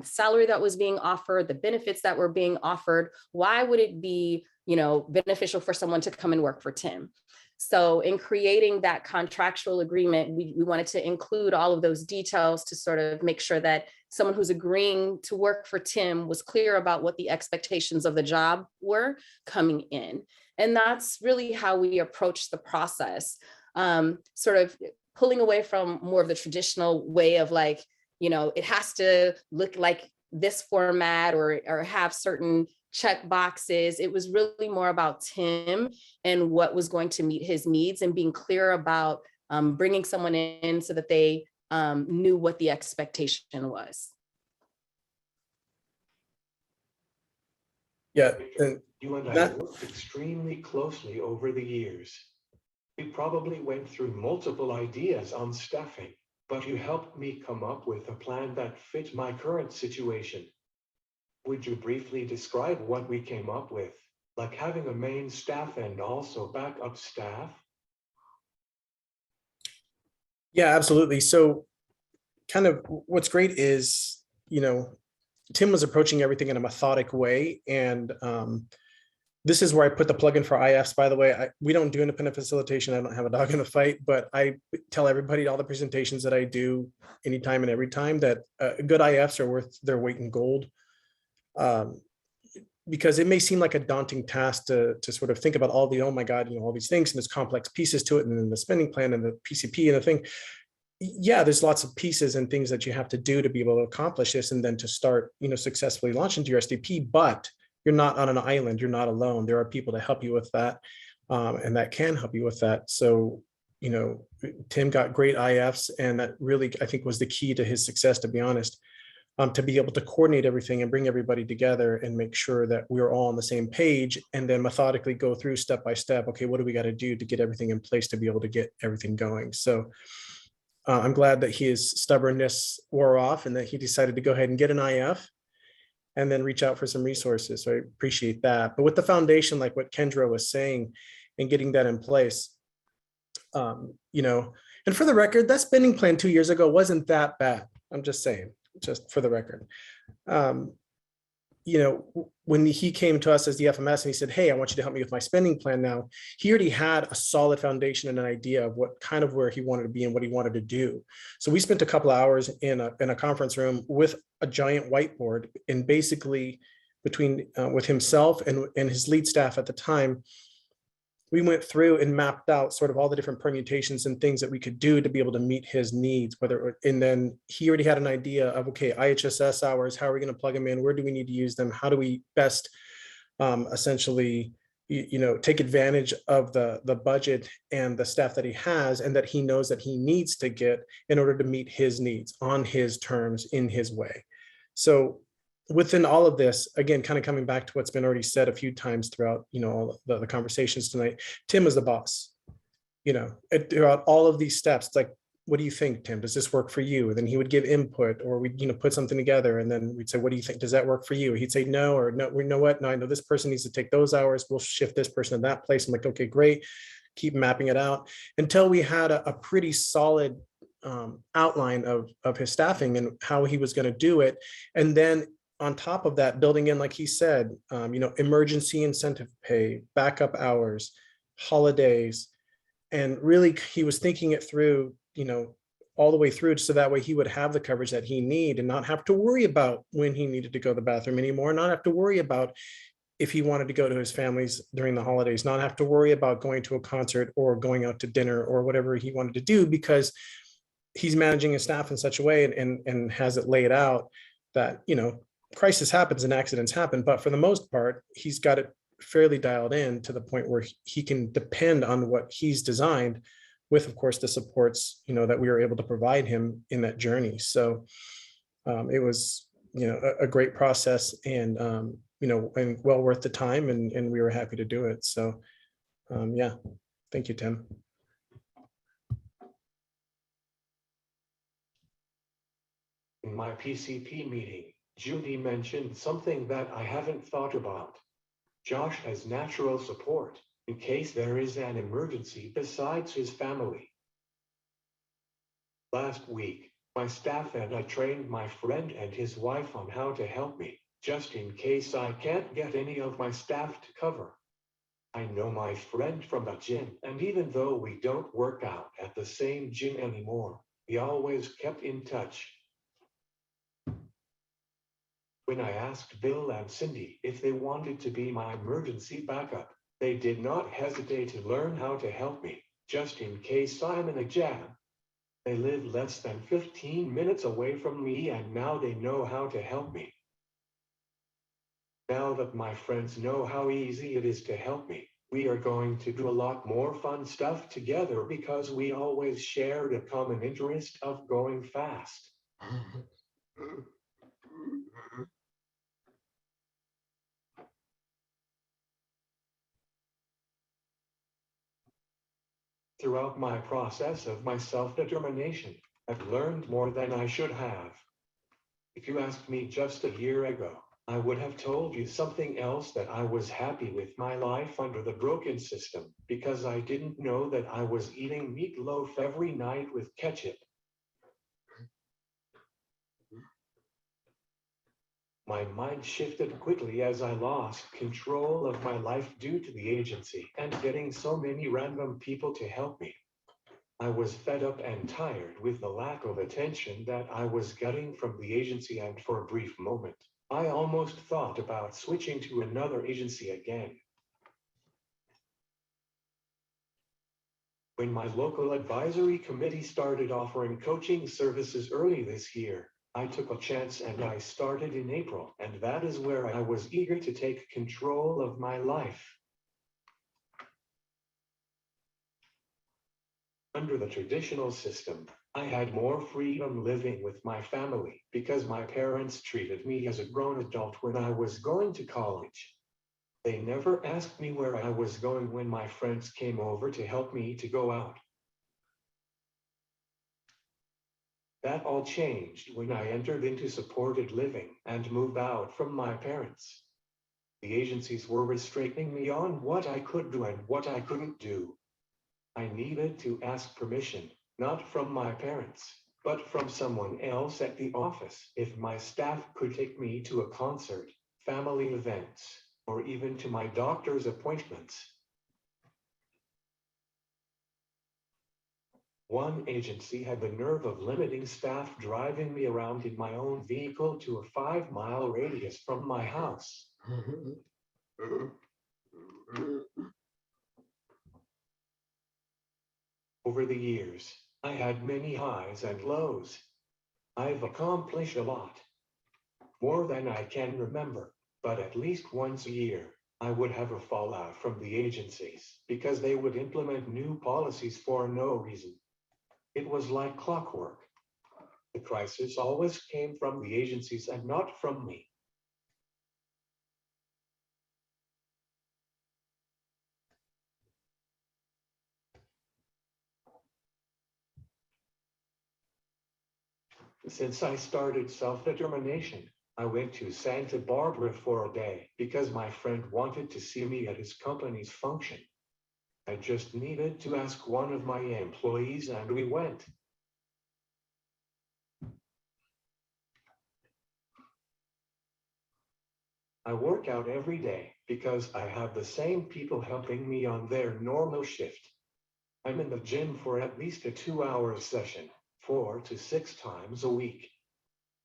salary that was being offered, the benefits that were being offered. Why would it be, beneficial for someone to come and work for Tim? So in creating that contractual agreement, we wanted to include all of those details to sort of make sure that someone who's agreeing to work for Tim was clear about what the expectations of the job were coming in. And that's really how we approach the process, sort of pulling away from more of the traditional way of, like, it has to look like this format or have certain check boxes. It was really more about Tim and what was going to meet his needs, and being clear about bringing someone in so that they knew what the expectation was. Yeah. You and I That- worked extremely closely over the years. We probably went through multiple ideas on staffing, but you helped me come up with a plan that fit my current situation. Would you briefly describe what we came up with, like having a main staff and also backup staff? Yeah, absolutely. So kind of what's great is, Tim was approaching everything in a methodic way. And this is where I put the plug in for IFs, by the way. We don't do independent facilitation. I don't have a dog in the fight, but I tell everybody, all the presentations that I do anytime and every time, that good IFs are worth their weight in gold. Because it may seem like a daunting task to sort of think about all the, oh my God, all these things, and there's complex pieces to it, and then the spending plan and the PCP and the thing. Yeah, there's lots of pieces and things that you have to do to be able to accomplish this, and then to start, successfully launch into your SDP. But you're not on an island, you're not alone. There are people to help you with that, and that can help you with that. So, Tim got great IFs, and that really, I think, was the key to his success, to be honest. To be able to coordinate everything and bring everybody together and make sure that we're all on the same page, and then methodically go through step by step. Okay, what do we got to do to get everything in place to be able to get everything going? So I'm glad that his stubbornness wore off and that he decided to go ahead and get an IF and then reach out for some resources. So I appreciate that. But with the foundation, like what Kendra was saying, and getting that in place, and for the record, that spending plan 2 years ago wasn't that bad. I'm just saying, just for the record. When he came to us as the FMS and he said, hey, I want you to help me with my spending plan now, he already had a solid foundation and an idea of what kind of where he wanted to be and what he wanted to do. So we spent a couple of hours in a conference room with a giant whiteboard, and basically between with himself and his lead staff at the time, we went through and mapped out sort of all the different permutations and things that we could do to be able to meet his needs. And then he already had an idea of, okay, IHSS hours, how are we going to plug them in? Where do we need to use them? How do we best essentially, take advantage of the budget and the staff that he has and that he knows that he needs to get in order to meet his needs on his terms, in his way. So within all of this, again, kind of coming back to what's been already said a few times throughout, all the conversations tonight, Tim is the boss. Throughout all of these steps, it's like, what do you think, Tim? Does this work for you? And then he would give input, or we'd, put something together, and then we'd say, what do you think? Does that work for you? He'd say no, or no, we know what? No, I know this person needs to take those hours. We'll shift this person to that place. I'm like, okay, great. Keep mapping it out until we had a pretty solid outline of his staffing and how he was going to do it. And then on top of that, building in, like he said, emergency incentive pay, backup hours, holidays, and really he was thinking it through, all the way through, so that way he would have the coverage that he need and not have to worry about when he needed to go to the bathroom anymore, not have to worry about if he wanted to go to his family's during the holidays, not have to worry about going to a concert or going out to dinner or whatever he wanted to do, because he's managing his staff in such a way and has it laid out that, crisis happens and accidents happen, but for the most part, he's got it fairly dialed in to the point where he can depend on what he's designed with, of course, the supports, that we were able to provide him in that journey. So it was, a great process and, and well worth the time, and we were happy to do it. So yeah, thank you, Tim. In my PCP meeting, Judy mentioned something that I haven't thought about. Josh has natural support in case there is an emergency besides his family. Last week, my staff and I trained my friend and his wife on how to help me, just in case I can't get any of my staff to cover. I know my friend from the gym, and even though we don't work out at the same gym anymore, we always kept in touch. When I asked Bill and Cindy if they wanted to be my emergency backup, they did not hesitate to learn how to help me, just in case I'm in a jam. They live less than 15 minutes away from me, and now they know how to help me. Now that my friends know how easy it is to help me, we are going to do a lot more fun stuff together because we always shared a common interest of going fast. Throughout my process of my self-determination, I've learned more than I should have. If you asked me just a year ago, I would have told you something else, that I was happy with my life under the broken system because I didn't know that I was eating meatloaf every night with ketchup. My mind shifted quickly as I lost control of my life due to the agency and getting so many random people to help me. I was fed up and tired with the lack of attention that I was getting from the agency, and for a brief moment, I almost thought about switching to another agency again. When my local advisory committee started offering coaching services early this year, I took a chance and I started in April, and that is where I was eager to take control of my life. Under the traditional system, I had more freedom living with my family because my parents treated me as a grown adult when I was going to college. They never asked me where I was going when my friends came over to help me to go out. That all changed when I entered into supported living and moved out from my parents. The agencies were restricting me on what I could do and what I couldn't do. I needed to ask permission, not from my parents, but from someone else at the office, if my staff could take me to a concert, family events, or even to my doctor's appointments. One agency had the nerve of limiting staff driving me around in my own vehicle to a 5-mile radius from my house. Over the years, I had many highs and lows. I've accomplished a lot, more than I can remember, but at least once a year, I would have a fallout from the agencies because they would implement new policies for no reason. It was like clockwork. The crisis always came from the agencies and not from me. Since I started self-determination, I went to Santa Barbara for a day because my friend wanted to see me at his company's function. I just needed to ask one of my employees and we went. I work out every day because I have the same people helping me on their normal shift. I'm in the gym for at least a 2-hour session, 4 to 6 times a week.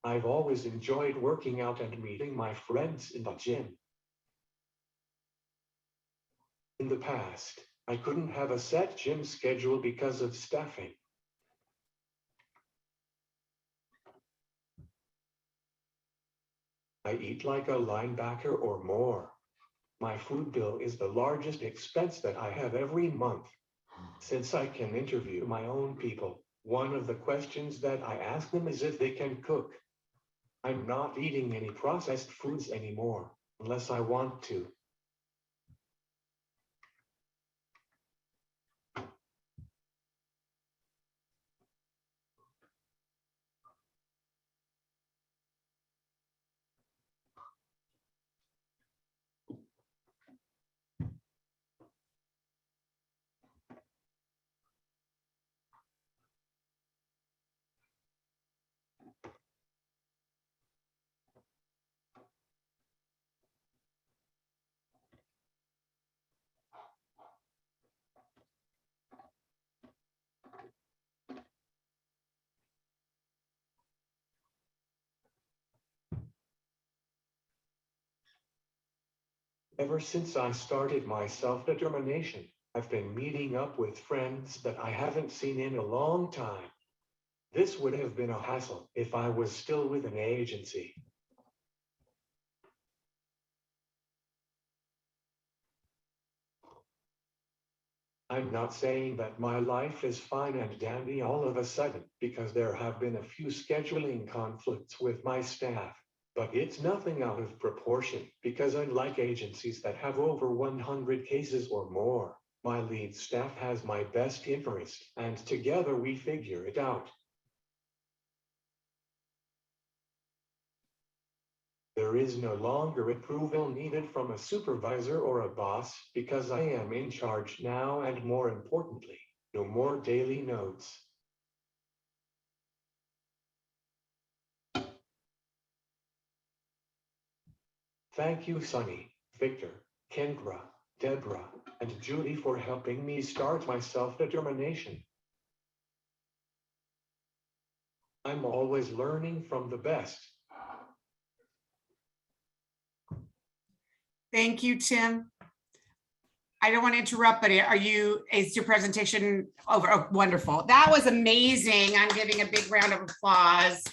I've always enjoyed working out and meeting my friends in the gym. In the past, I couldn't have a set gym schedule because of staffing. I eat like a linebacker or more. My food bill is the largest expense that I have every month. Since I can interview my own people, one of the questions that I ask them is if they can cook. I'm not eating any processed foods anymore, unless I want to. Ever since I started my self-determination, I've been meeting up with friends that I haven't seen in a long time. This would have been a hassle if I was still with an agency. I'm not saying that my life is fine and dandy all of a sudden, because there have been a few scheduling conflicts with my staff. But it's nothing out of proportion, because unlike agencies that have over 100 cases or more, my lead staff has my best interest, and together we figure it out. There is no longer approval needed from a supervisor or a boss, because I am in charge now, and more importantly, no more daily notes. Thank you, Sunny, Victor, Kendra, Deborah, and Judy for helping me start my self-determination. I'm always learning from the best. Thank you, Tim. I don't want to interrupt, but is your presentation over? Oh, wonderful. That was amazing. I'm giving a big round of applause.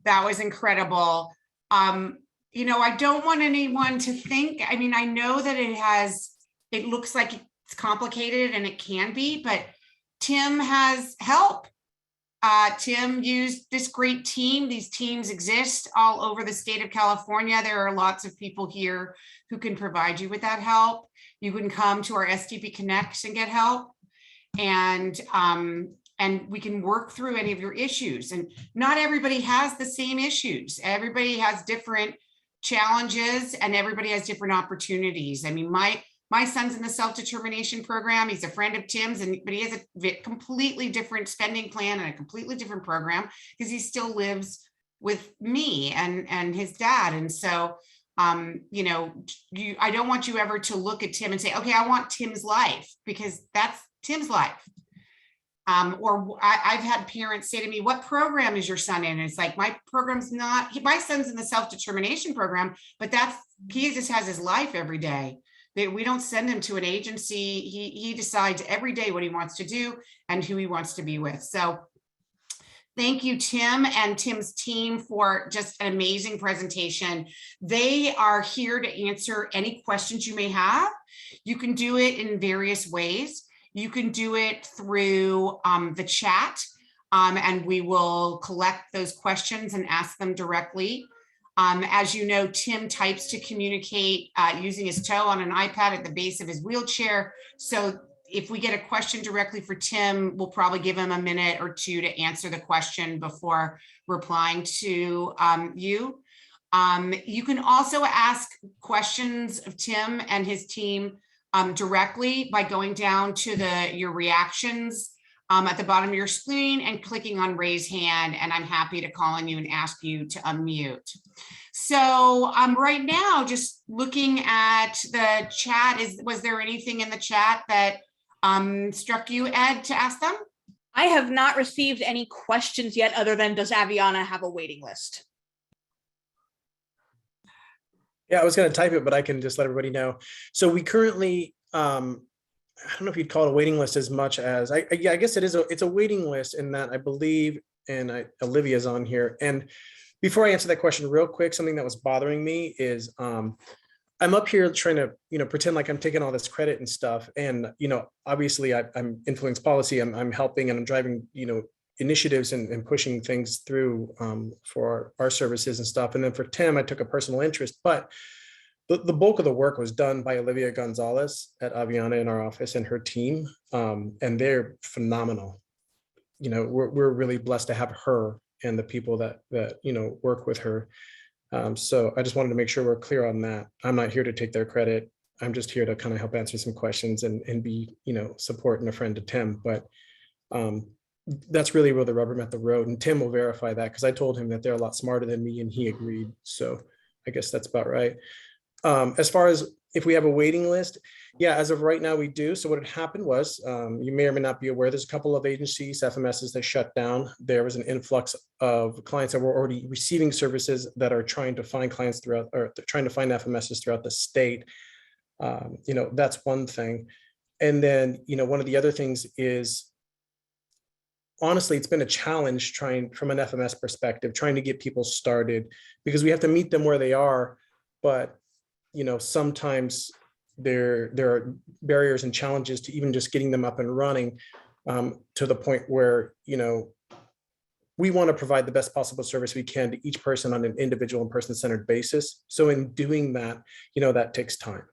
That was incredible. I don't want anyone to think, I know that it looks like it's complicated, and it can be, but Tim has help. Tim used this great team. These teams exist all over the state of California. There are lots of people here who can provide you with that help. You can come to our SDP Connect and get help. And we can work through any of your issues. And not everybody has the same issues. Everybody has different challenges, and everybody has different opportunities. My son's in the self-determination program. He's a friend of Tim's, but he has a completely different spending plan and a completely different program, because he still lives with me and his dad. And so, I don't want you ever to look at Tim and say, okay, I want Tim's life, because that's Tim's life. I've had parents say to me, what program is your son in? And it's like, my program's not, my son's in the self-determination program, but he just has his life every day. We don't send him to an agency. He decides every day what he wants to do and who he wants to be with. So thank you, Tim and Tim's team, for just an amazing presentation. They are here to answer any questions you may have. You can do it in various ways. You can do it through the chat, and we will collect those questions and ask them directly. As you know, Tim types to communicate using his toe on an iPad at the base of his wheelchair. So if we get a question directly for Tim, we'll probably give him a minute or two to answer the question before replying to you. You can also ask questions of Tim and his team directly by going down to your reactions at the bottom of your screen and clicking on raise hand, and I'm happy to call on you and ask you to unmute. So right now, just looking at the chat, was there anything in the chat that struck you, Ed, to ask them? I have not received any questions yet, other than does Aviana have a waiting list? Yeah, I was going to type it, but I can just let everybody know. So we currently, I don't know if you'd call it a waiting list as much as, yeah, I guess it's a waiting list in that I believe, and Olivia's on here. And before I answer that question real quick, something that was bothering me is I'm up here trying to, pretend like I'm taking all this credit and stuff. And, obviously I'm influence policy, I'm helping and I'm driving, initiatives and pushing things through for our services and stuff. And then for Tim, I took a personal interest, but the bulk of the work was done by Olivia Gonzalez at Aviana in our office and her team. And they're phenomenal. We're really blessed to have her and the people that work with her. So I just wanted to make sure we're clear on that. I'm not here to take their credit. I'm just here to kind of help answer some questions and be, support and a friend to Tim. But that's really where the rubber met the road. And Tim will verify that because I told him that they're a lot smarter than me and he agreed. So I guess that's about right. As far as if we have a waiting list, yeah, as of right now we do. So what had happened was, you may or may not be aware, there's a couple of agencies, FMSs that shut down. There was an influx of clients that were already receiving services that are trying to find clients throughout, or trying to find FMSs throughout the state. That's one thing. And then, one of the other things is, honestly, it's been a challenge trying from an FMS perspective, trying to get people started because we have to meet them where they are. But, sometimes there are barriers and challenges to even just getting them up and running to the point where, we want to provide the best possible service we can to each person on an individual and person-centered basis. So in doing that, that takes time.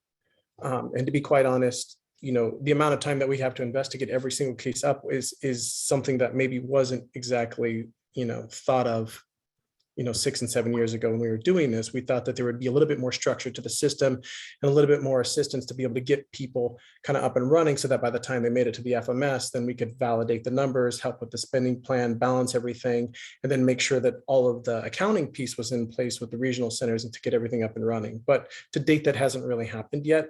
And to be quite honest, the amount of time that we have to invest to get every single case up is something that maybe wasn't exactly, thought of, 6 and 7 years ago when we were doing this. We thought that there would be a little bit more structure to the system and a little bit more assistance to be able to get people kind of up and running so that by the time they made it to the FMS, then we could validate the numbers, help with the spending plan, balance everything, and then make sure that all of the accounting piece was in place with the regional centers and to get everything up and running. But to date, that hasn't really happened yet.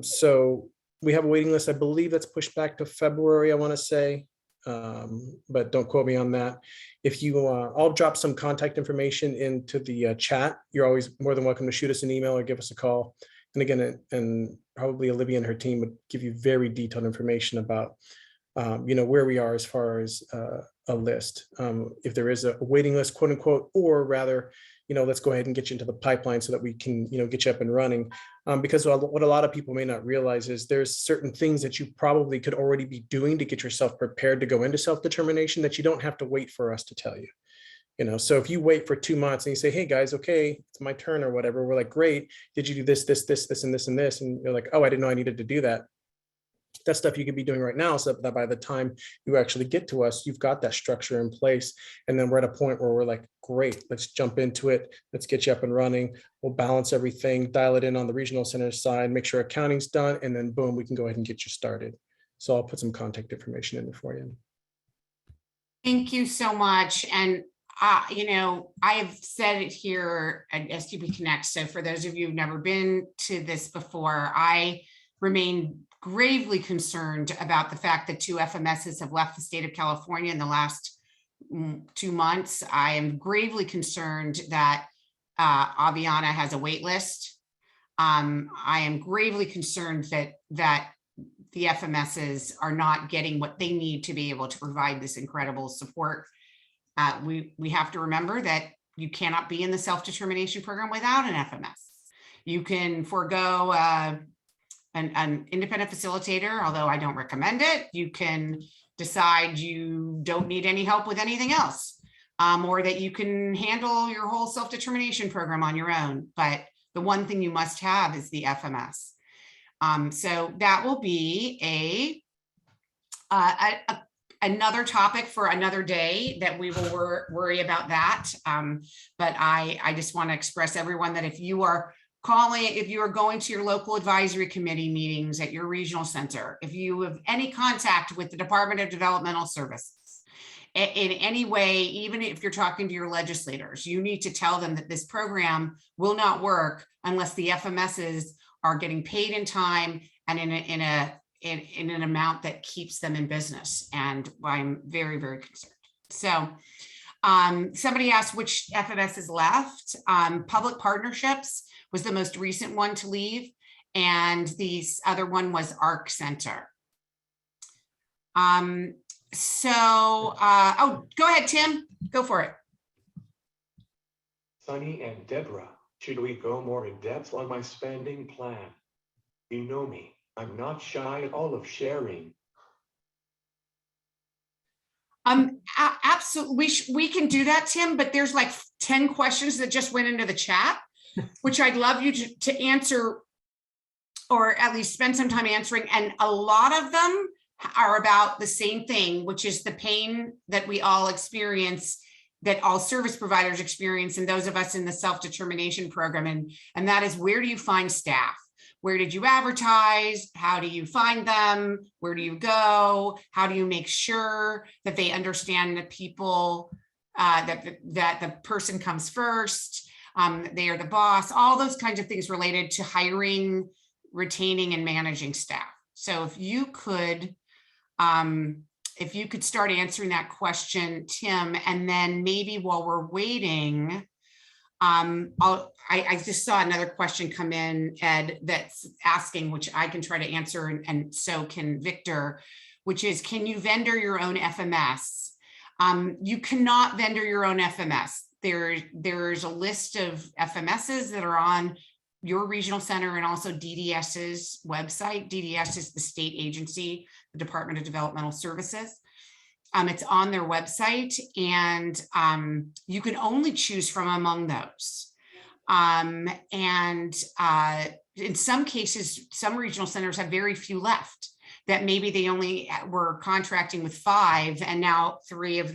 So we have a waiting list. I believe that's pushed back to February, I want to say, but don't quote me on that. If you, I'll drop some contact information into the chat. You're always more than welcome to shoot us an email or give us a call. And again, and probably Olivia and her team would give you very detailed information about, where we are as far as a list. If there is a waiting list, quote unquote, or rather, let's go ahead and get you into the pipeline so that we can, get you up and running. Because what a lot of people may not realize is there's certain things that you probably could already be doing to get yourself prepared to go into self-determination that you don't have to wait for us to tell you. So if you wait for 2 months and you say, hey guys, okay, it's my turn or whatever, we're like, great, did you do this, this, this, this, and this, and this? And you're like, oh, I didn't know I needed to do that. That's stuff you could be doing right now so that by the time you actually get to us, you've got that structure in place. And then we're at a point where we're like, great, let's jump into it. Let's get you up and running. We'll balance everything, dial it in on the regional center side, make sure accounting's done, and then boom, we can go ahead and get you started. So I'll put some contact information in there for you. Thank you so much. And I have said it here at STP Connect. So for those of you who've never been to this before, I remain gravely concerned about the fact that 2 FMSs have left the state of California in the last 2 months. I am gravely concerned that Aviana has a wait list. I am gravely concerned that the FMSs are not getting what they need to be able to provide this incredible support. We have to remember that you cannot be in the self-determination program without an FMS. You can forego an independent facilitator, although I don't recommend it. You can decide you don't need any help with anything else, or that you can handle your whole self-determination program on your own. But the one thing you must have is the FMS. So that will be another topic for another day that we will worry about that. But I just want to express everyone that if you are going to your local advisory committee meetings at your regional center, if you have any contact with the Department of Developmental Services in any way, even if you're talking to your legislators, you need to tell them that this program will not work unless the FMSs are getting paid in time and in in an amount that keeps them in business. And I'm very, very concerned. So somebody asked which FMS is left. Public partnerships was the most recent one to leave. And the other one was ARC Center. Oh, go ahead, Tim, go for it. Sunny and Deborah, should we go more in depth on my spending plan? You know me, I'm not shy at all of sharing. Absolutely, we can do that, Tim, but there's like 10 questions that just went into the chat, which I'd love you to answer, or at least spend some time answering. And a lot of them are about the same thing, which is the pain that we all experience, that all service providers experience, and those of us in the self-determination program. And that is, where do you find staff? Where did you advertise? How do you find them? Where do you go? How do you make sure that they understand that people, that the person comes first? They are the boss, all those kinds of things related to hiring, retaining, and managing staff. So if you could start answering that question, Tim, and then maybe while we're waiting, I just saw another question come in, Ed, that's asking, which I can try to answer, and so can Victor, which is, can you vendor your own FMS? You cannot vendor your own FMS. There's a list of FMSs that are on your regional center and also DDS's website. DDS is the state agency, the Department of Developmental Services. It's on their website, and you can only choose from among those. In some cases, some regional centers have very few left, that maybe they only were contracting with 5, and now 2 of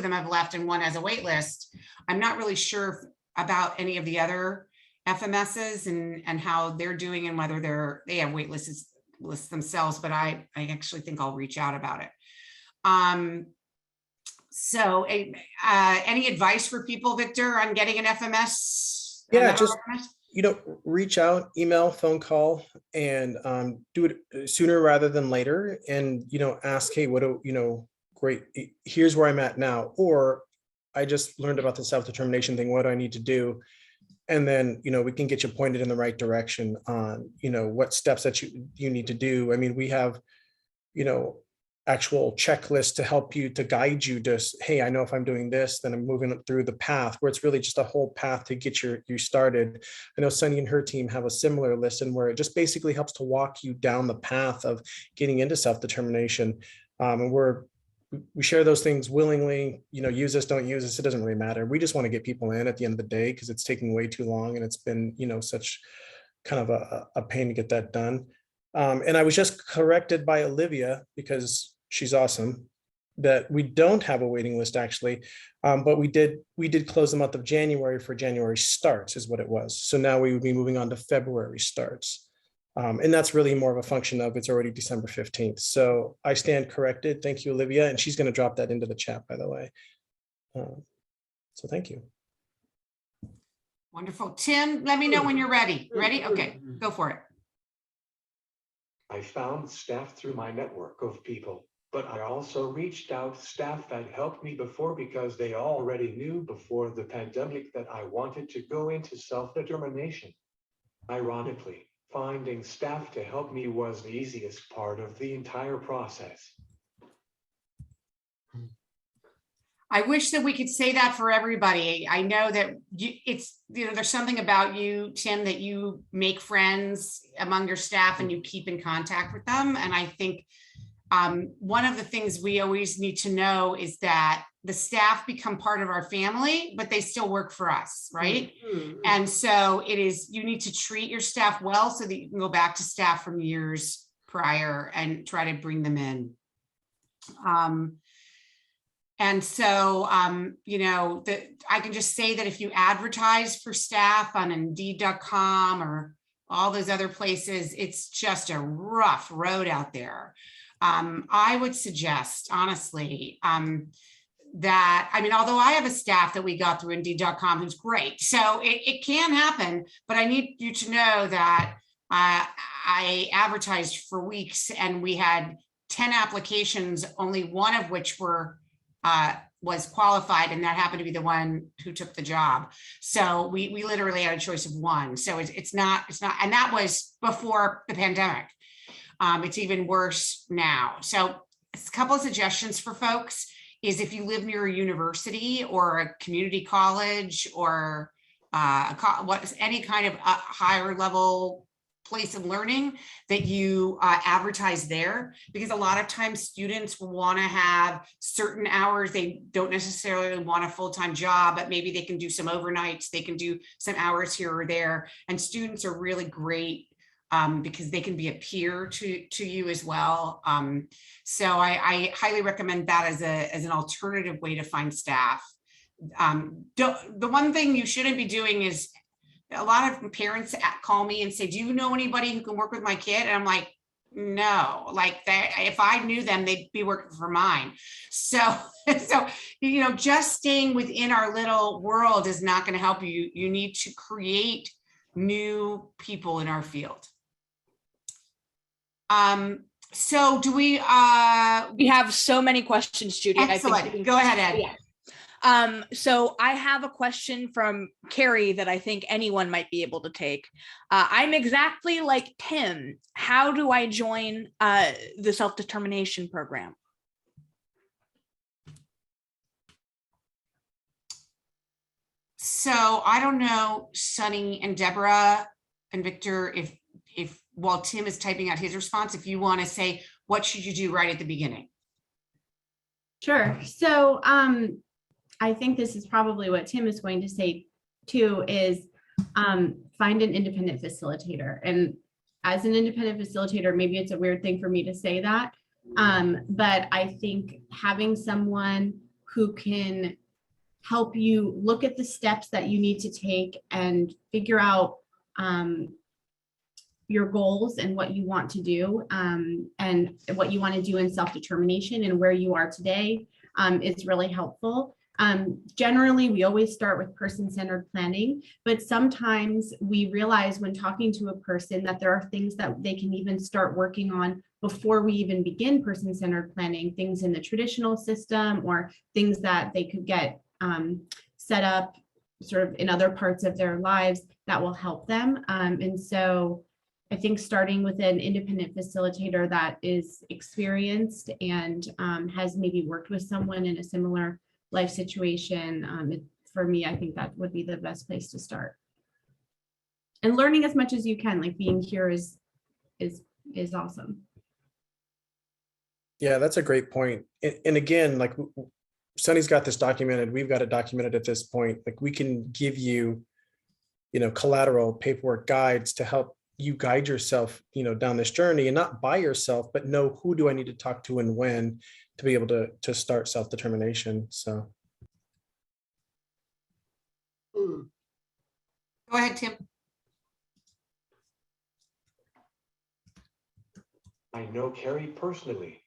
them have left and 1 has a wait list. I'm not really sure about any of the other FMSs and how they're doing, and whether they have wait lists themselves, but I actually think I'll reach out about it. So any advice for people, Victor, on getting an FMS? Yeah, just, reach out, email, phone call, and do it sooner rather than later. And, ask, hey, great, here's where I'm at now. Or I just learned about the self-determination thing. What do I need to do? And then, we can get you pointed in the right direction on, what steps that you need to do. I mean, we have, actual checklists to help you, to guide you, just, hey, I know if I'm doing this, then I'm moving through the path, where it's really just a whole path to get you started. I know Sunny and her team have a similar list, and where it just basically helps to walk you down the path of getting into self-determination. And we share those things willingly, use this, don't use this, it doesn't really matter. We just want to get people in at the end of the day, because it's taking way too long, and it's been, such kind of a pain to get that done. And I was just corrected by Olivia, because she's awesome, that we don't have a waiting list actually, but we did close the month of January for January starts is what it was. So now we would be moving on to February starts. And that's really more of a function of, it's already December 15th. So I stand corrected. Thank you, Olivia. And she's going to drop that into the chat, by the way. So thank you. Wonderful. Tim, let me know when you're ready. Ready? Okay, go for it. I found staff through my network of people, but I also reached out to staff that helped me before, because they already knew before the pandemic that I wanted to go into self-determination. Ironically, finding staff to help me was the easiest part of the entire process. I wish that we could say that for everybody. I know that there's something about you, Tim, that you make friends among your staff and you keep in contact with them. And I think one of the things we always need to know is that the staff become part of our family, but they still work for us, right? Mm-hmm. And so you need to treat your staff well, so that you can go back to staff from years prior and try to bring them in. And so, I can just say that if you advertise for staff on Indeed.com or all those other places, it's just a rough road out there. I would suggest, honestly, that, although I have a staff that we got through Indeed.com who's great, so it can happen, but I need you to know that I advertised for weeks and we had 10 applications, only one of which was qualified, and that happened to be the one who took the job. So we literally had a choice of one. So it's not, and that was before the pandemic. It's even worse now. So a couple of suggestions for folks is if you live near a university or a community college or any kind of higher level place of learning, that you advertise there, because a lot of times students will want to have certain hours. They don't necessarily want a full-time job, but maybe they can do some overnights, they can do some hours here or there. And students are really great because they can be a peer to you as well. So I highly recommend that as an alternative way to find staff. The one thing you shouldn't be doing is, a lot of parents call me and say, do you know anybody who can work with my kid? And I'm like, no, like that, if I knew them, they'd be working for mine. So, just staying within our little world is not going to help you. You need to create new people in our field. So do we have so many questions, Judy. Excellent. Go ahead, Ed. Yeah. So I have a question from Carrie that I think anyone might be able to take. I'm exactly like Tim. How do I join the self-determination program? So I don't know, Sunny and Deborah and Victor, if while Tim is typing out his response, if you want to say, what should you do right at the beginning? Sure. So I think this is probably what Tim is going to say too, is find an independent facilitator. And as an independent facilitator, maybe it's a weird thing for me to say that, but I think having someone who can help you look at the steps that you need to take and figure out your goals and what you want to do, and what you want to do in self-determination and where you are today is really helpful. Generally, we always start with person-centered planning, but sometimes we realize when talking to a person that there are things that they can even start working on before we even begin person-centered planning, things in the traditional system or things that they could get set up sort of in other parts of their lives that will help them. And so I think starting with an independent facilitator that is experienced and has maybe worked with someone in a similar life situation, for me, I think that would be the best place to start. And learning as much as you can, like being here is awesome. Yeah, that's a great point. And again, like Sunny's got this documented, we've got it documented at this point. Like we can give you, collateral, paperwork, guides to help you guide yourself, down this journey, and not by yourself, but know who do I need to talk to and when to be able to start self-determination. So. Go ahead, Tim. I know Carrie personally.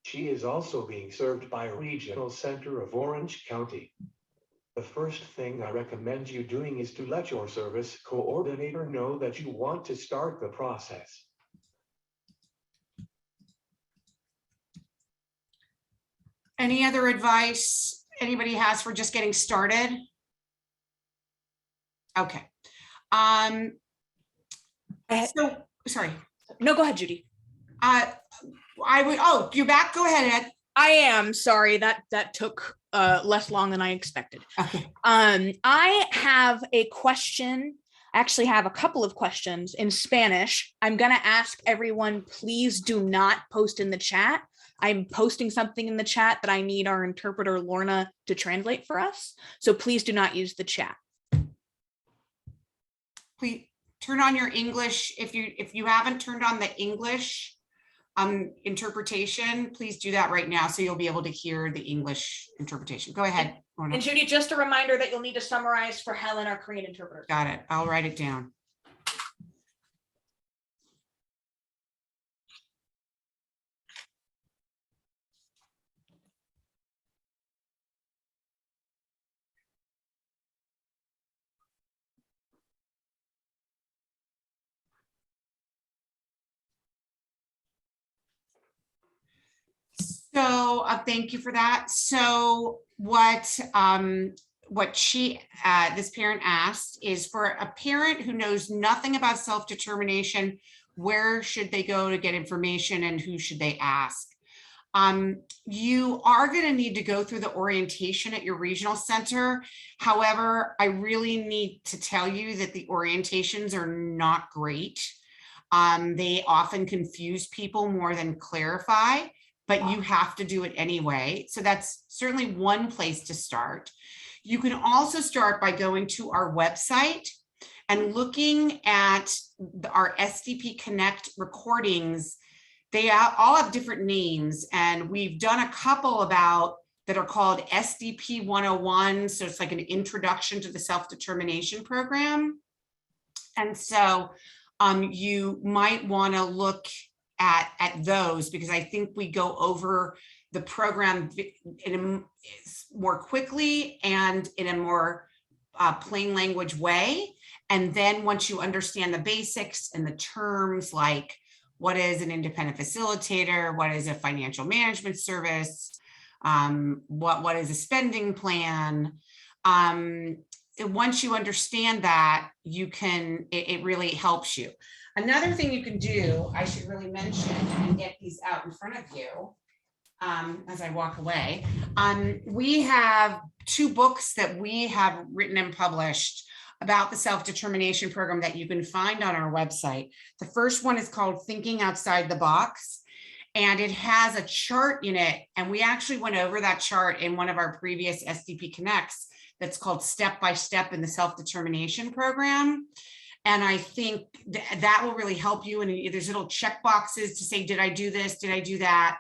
She is also being served by a regional center of Orange County. The first thing I recommend you doing is to let your service coordinator know that you want to start the process. Any other advice anybody has for just getting started? Okay. So sorry. No, go ahead, Judy. You're back. Go ahead, Ed. I am sorry that took less long than I expected. Okay. I have a question. I actually have a couple of questions in Spanish. I'm going to ask everyone, please do not post in the chat. I'm posting something in the chat that I need our interpreter, Lorna, to translate for us. So please do not use the chat. Please turn on your English. If you haven't turned on the English interpretation, please do that right now so you'll be able to hear the English interpretation. Go ahead, Lorna. And Judy, just a reminder that you'll need to summarize for Helen, our Korean interpreter. Got it. I'll write it down. So thank you for that. So what this parent asked is for a parent who knows nothing about self-determination, where should they go to get information and who should they ask? You are going to need to go through the orientation at your regional center. However, I really need to tell you that the orientations are not great. They often confuse people more than clarify, but you have to do it anyway. So that's certainly one place to start. You can also start by going to our website and looking at our SDP Connect recordings. They all have different names, and we've done a couple that are called SDP 101. So it's like an introduction to the self-determination program. And so you might want to look at those, because I think we go over the program more quickly and in a more plain language way. And then once you understand the basics and the terms, like what is an independent facilitator, what is a financial management service, what is a spending plan, once you understand that, it really helps you. Another thing you can do, I should really mention and get these out in front of you as I walk away. We have 2 books that we have written and published about the self-determination program that you can find on our website. The first one is called Thinking Outside the Box, and it has a chart in it. And we actually went over that chart in one of our previous SDP Connects that's called Step by Step in the Self-Determination Program. And I think that will really help you. And there's little check boxes to say, did I do this? Did I do that?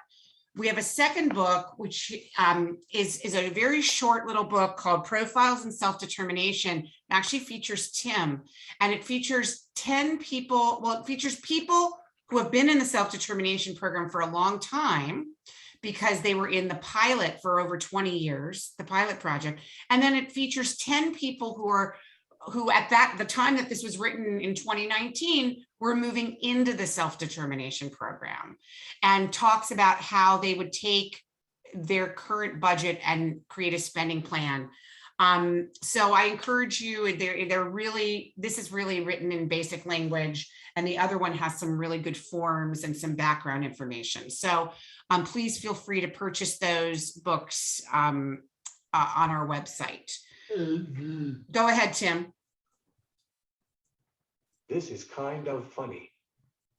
We have a second book, which is a very short little book called Profiles in Self-Determination. It actually features Tim, and it features 10 people. Well, it features people who have been in the self-determination program for a long time because they were in the pilot for over 20 years, the pilot project. And then it features 10 people who at the time that this was written in 2019 were moving into the self-determination program, and talks about how they would take their current budget and create a spending plan. So I encourage you, this is really written in basic language, and the other one has some really good forms and some background information. So please feel free to purchase those books on our website. Go ahead, Tim. This is kind of funny.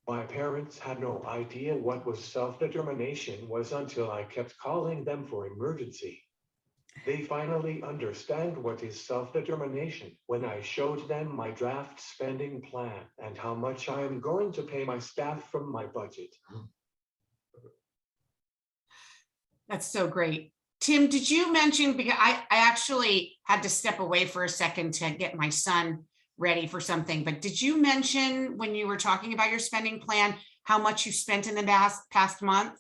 My parents had no idea what was self-determination was until I kept calling them for emergency. They finally understand what is self-determination when I showed them my draft spending plan and how much I am going to pay my staff from my budget. That's so great. Tim, did you mention, because I actually had to step away for a second to get my son ready for something, but did you mention when you were talking about your spending plan, how much you spent in the past month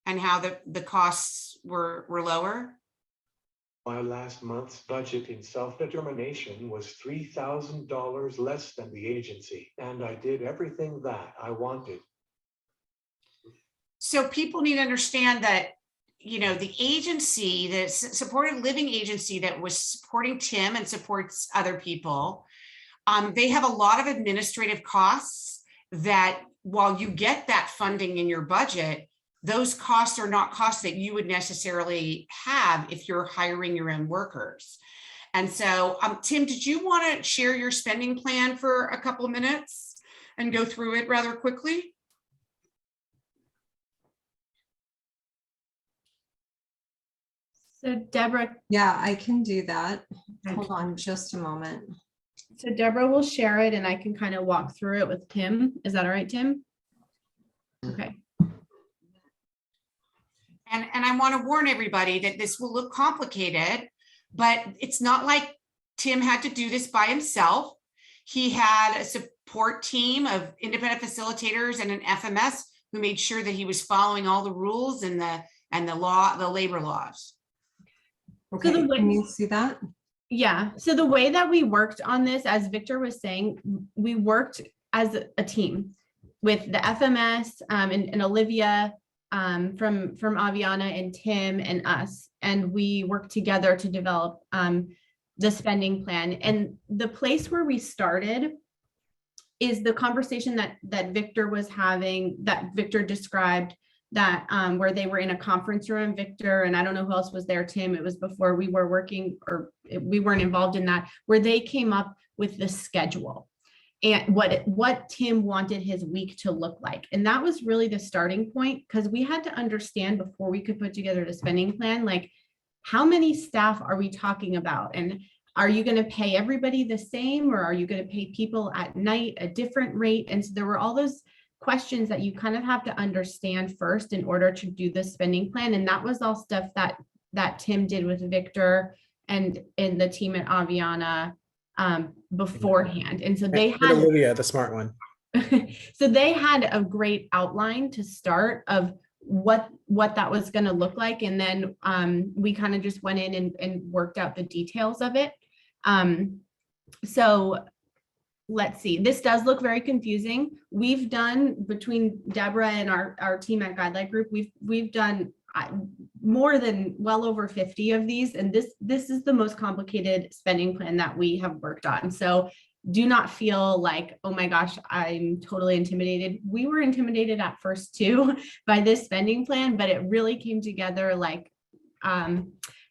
and how the costs were lower? My last month's budget in self-determination was $3,000 less than the agency, and I did everything that I wanted. So people need to understand that, the agency, the supported living agency that was supporting Tim and supports other people, they have a lot of administrative costs that, while you get that funding in your budget, those costs are not costs that you would necessarily have if you're hiring your own workers. And so, Tim, did you want to share your spending plan for a couple of minutes and go through it rather quickly? So Deborah, Yeah, I can do that. Hold on just a moment. so Deborah will share it and I can kind of walk through it with Tim. Is that all right, Tim? Okay. And I want to warn everybody that this will look complicated, but it's not like Tim had to do this by himself. He had a support team of independent facilitators and an FMS who made sure that he was following all the rules and the labor laws. Okay, the way- can you see that? Yeah. So the way that we worked on this, as Victor was saying, we worked as a team with the FMS and Olivia from Aviana and Tim and us, and we worked together to develop the spending plan. And the place where we started is the conversation that Victor was having, that Victor described, that where they were in a conference room, Victor, and I don't know who else was there, Tim, it was before we were working, or we weren't involved in that, where they came up with the schedule and what Tim wanted his week to look like. And that was really the starting point, because we had to understand before we could put together the spending plan, like, how many staff are we talking about? And are you going to pay everybody the same, or are you going to pay people at night a different rate? And so there were all those questions that you kind of have to understand first in order to do the spending plan. And that was all stuff that Tim did with Victor and the team at Aviana beforehand. And so they And had Olivia, the smart one. so they had a great outline to start of what that was going to look like. And then we kind of just went in and worked out the details of it. So let's see, this does look very confusing. We've done, between Deborah and our team at Guidelight Group, we've done more than well over 50 of these. And this is the most complicated spending plan that we have worked on. So do not feel like, oh my gosh, I'm totally intimidated. We were intimidated at first too by this spending plan, but it really came together like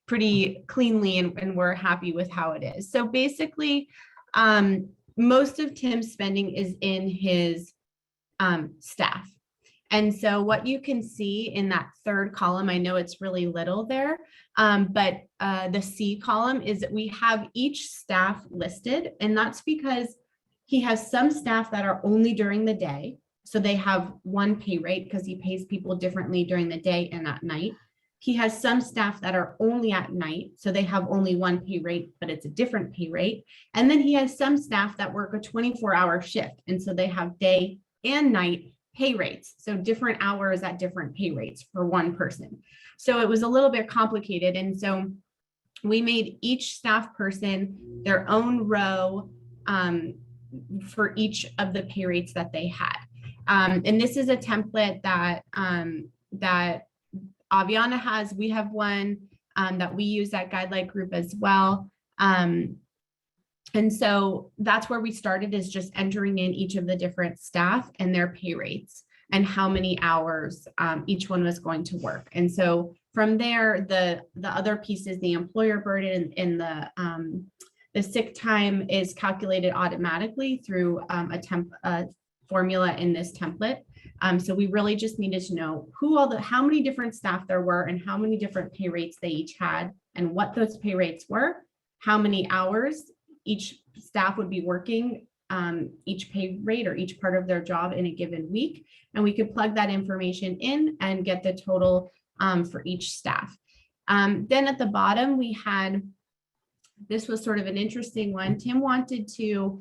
pretty cleanly, and we're happy with how it is. So basically, most of Tim's spending is in his staff. And so what you can see in that third column, I know it's really little there, but the C column is that we have each staff listed, and that's because he has some staff that are only during the day. So they have one pay rate because he pays people differently during the day and at night. He has some staff that are only at night, so they have only one pay rate, but it's a different pay rate. And then he has some staff that work a 24-hour shift, and so they have day and night pay rates, so different hours at different pay rates for one person. So it was a little bit complicated, and so we made each staff person their own row for each of the pay rates that they had. And this is a template that Aviana has. We have one that we use at Guidelight Group as well. And so that's where we started, is just entering in each of the different staff and their pay rates and how many hours each one was going to work. And so from there, the other piece is the employer burden, and the sick time is calculated automatically through a formula in this template. So we really just needed to know how many different staff there were and how many different pay rates they each had, and what those pay rates were, how many hours each staff would be working, each pay rate or each part of their job in a given week. And we could plug that information in and get the total for each staff. Then at the bottom, we had, this was sort of an interesting one. Tim wanted to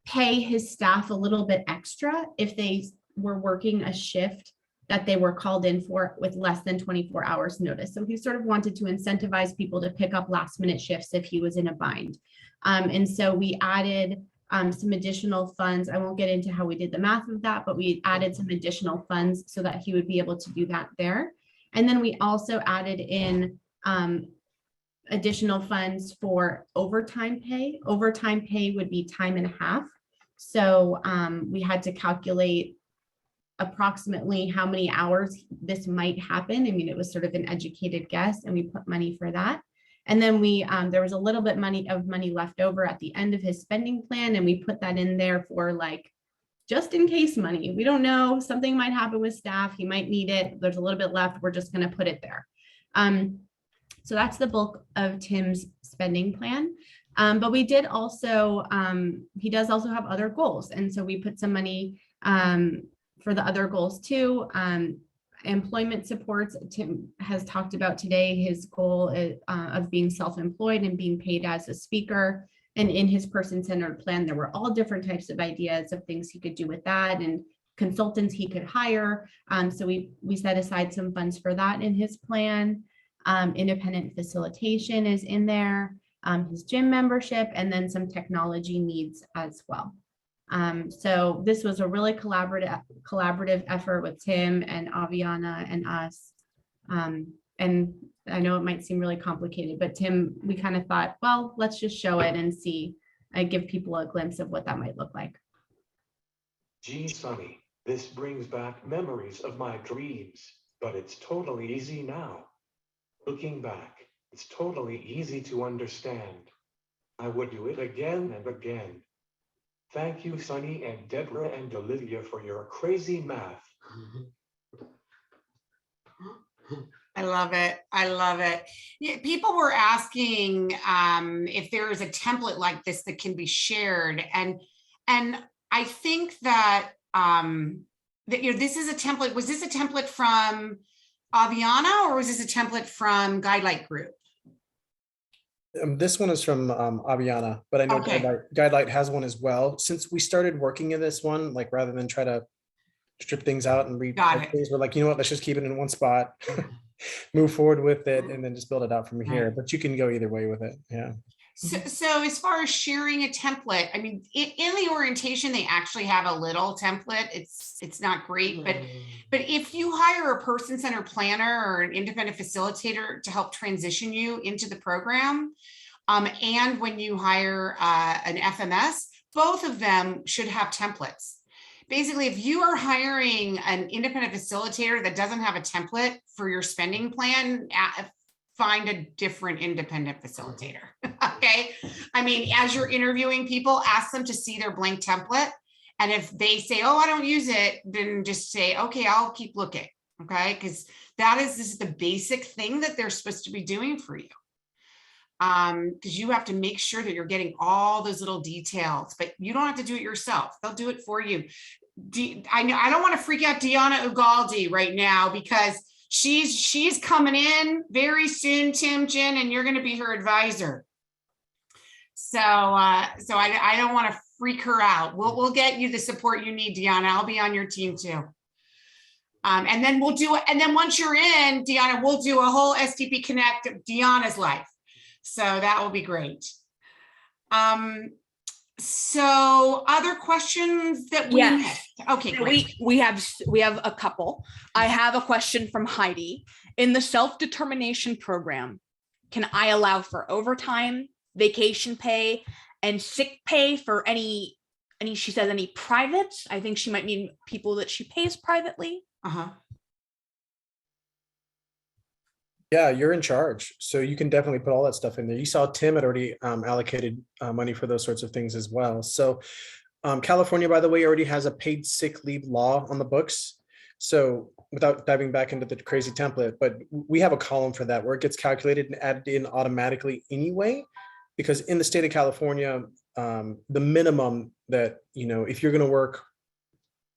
pay his staff a little bit extra if they were working a shift that they were called in for with less than 24 hours notice. So he sort of wanted to incentivize people to pick up last minute shifts if he was in a bind. And so we added some additional funds. I won't get into how we did the math of that, but we added some additional funds so that he would be able to do that there. And then we also added in additional funds for overtime pay. Overtime pay would be time and a half. So we had to calculate approximately how many hours this might happen. I mean, it was sort of an educated guess, and we put money for that. And then we there was a little bit of money left over at the end of his spending plan, and we put that in there for like just in case money. We don't know, something might happen with staff, he might need it, there's a little bit left, we're just going to put it there. So that's the bulk of Tim's spending plan. But we did also, he does also have other goals, and so we put some money for the other goals too. Employment supports, Tim has talked about today, his goal is, of being self-employed and being paid as a speaker. And in his person-centered plan, there were all different types of ideas of things he could do with that, and consultants he could hire. So we set aside some funds for that in his plan. Independent facilitation is in there, his gym membership, and then some technology needs as well. So this was a really collaborative effort with Tim and Aviana and us. And I know it might seem really complicated, but Tim, we kind of thought, well, let's just show it and see, give people a glimpse of what that might look like. Gee, Sonny, this brings back memories of my dreams, but it's totally easy now. Looking back, it's totally easy to understand. I would do it again and again. Thank you, Sonny and Deborah and Olivia, for your crazy math. I love it. I love it. Yeah, people were asking if there is a template like this that can be shared, and I think that this is a template. Was this a template from Aviana, or was this a template from Guidelight Group? This one is from Aviana, but I know Okay. Guidelight has one as well. Since we started working in this one, like rather than try to strip things out and read Got it. things, we're like, you know what, let's just keep it in one spot, move forward with it, and then just build it out from here. Right. But you can go either way with it. Yeah. So as far as sharing a template, I mean, in the orientation, they actually have a little template. It's not great, but if you hire a person-centered planner or an independent facilitator to help transition you into the program, and when you hire an FMS, both of them should have templates. Basically, if you are hiring an independent facilitator that doesn't have a template for your spending plan, find a different independent facilitator. Okay. I mean, as you're interviewing people, ask them to see their blank template. And if they say, oh, I don't use it, then just say, okay, I'll keep looking. Okay. Because this is the basic thing that they're supposed to be doing for you. Because you have to make sure that you're getting all those little details, but you don't have to do it yourself. They'll do it for you. I know I don't want to freak out Deanna Ugaldi right now, because she's coming in very soon, Tim Jin, and you're going to be her advisor. So I don't want to freak her out. We'll get you the support you need, Deanna. I'll be on your team too. And then once you're in, Deanna, we'll do a whole SDP Connect of Deanna's life. So that will be great. So other questions that we missed? Okay, great. We have a couple. I have a question from Heidi. In the self-determination program, can I allow for overtime, vacation pay, and sick pay for any she says any privates? I think she might mean people that she pays privately. Uh-huh. Yeah, you're in charge. So you can definitely put all that stuff in there. You saw Tim had already allocated money for those sorts of things as well. So California, by the way, already has a paid sick leave law on the books. So without diving back into the crazy template, but we have a column for that where it gets calculated and added in automatically anyway, because in the state of California, the minimum that, if you're going to work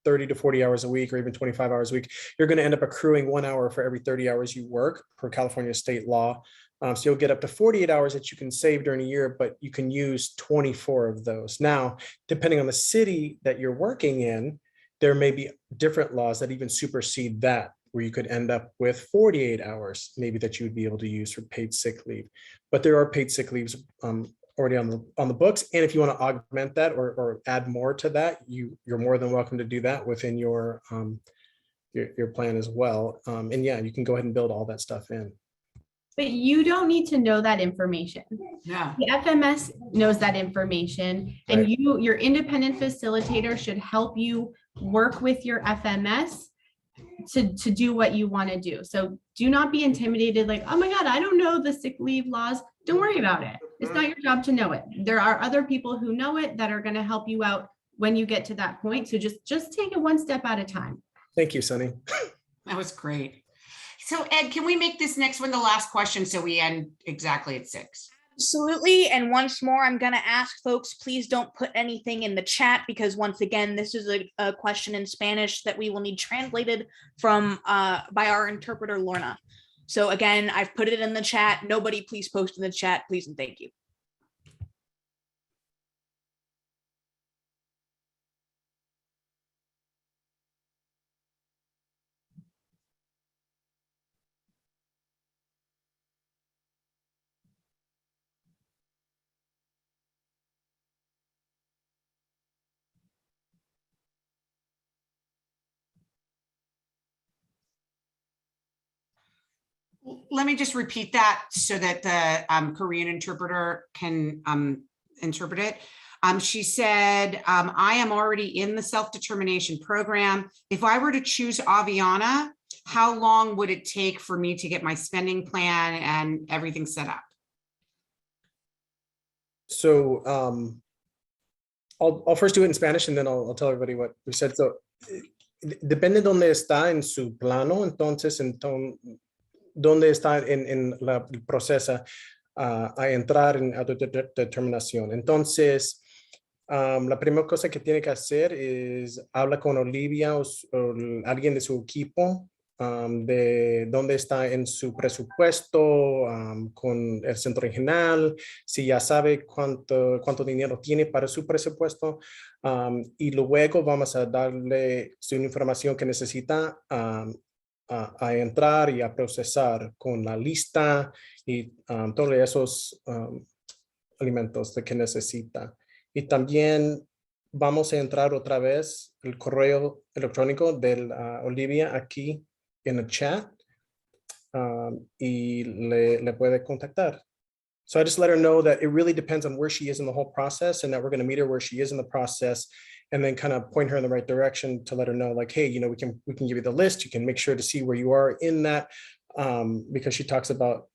30 to 40 hours a week or even 25 hours a week, you're going to end up accruing 1 hour for every 30 hours you work per California state law. So you'll get up to 48 hours that you can save during a year, but you can use 24 of those. Now, depending on the city that you're working in, there may be different laws that even supersede that, where you could end up with 48 hours maybe that you would be able to use for paid sick leave. But there are paid sick leaves already on the books. And if you want to augment that or add more to that, you're more than welcome to do that within your plan as well. And yeah, you can go ahead and build all that stuff in. But you don't need to know that information. Yeah. The FMS knows that information, and Right. your independent facilitator should help you work with your FMS to do what you want to do. So do not be intimidated, like, oh my God, I don't know the sick leave laws. Don't worry about it. It's not your job to know it. There are other people who know it that are going to help you out when you get to that point. So just take it one step at a time. Thank you, Sunny. That was great. So Ed, can we make this next one the last question so we end exactly at 6? Absolutely. And once more, I'm going to ask folks, please don't put anything in the chat, because once again, this is a question in Spanish that we will need translated from by our interpreter, Lorna. So again, I've put it in the chat. Nobody please post in the chat, please and thank you. let me just repeat that so that the Korean interpreter can interpret it. She said, I am already in the self-determination program. If I were to choose Aviana, how long would it take for me to get my spending plan and everything set up? So I'll first do it in Spanish and then I'll tell everybody what we said. So depende donde está en su plano, entonces, donde está en el proceso a entrar en autodeterminación. Entonces, la primera cosa que tiene que hacer es habla con Olivia o alguien de su equipo de dónde está en su presupuesto con el centro regional, si ya sabe cuánto dinero tiene para su presupuesto, y luego vamos a darle su información que necesita a entrar y a procesar con la lista y todos esos alimentos de que necesita. Y también vamos a entrar otra vez el correo electrónico de Olivia aquí en el chat y le puede contactar. So I just let her know that it really depends on where she is in the whole process and that we're going to meet her where she is in the process and then kind of point her in the right direction to let her know like, hey, we can give you the list. You can make sure to see where you are in that because she talks about,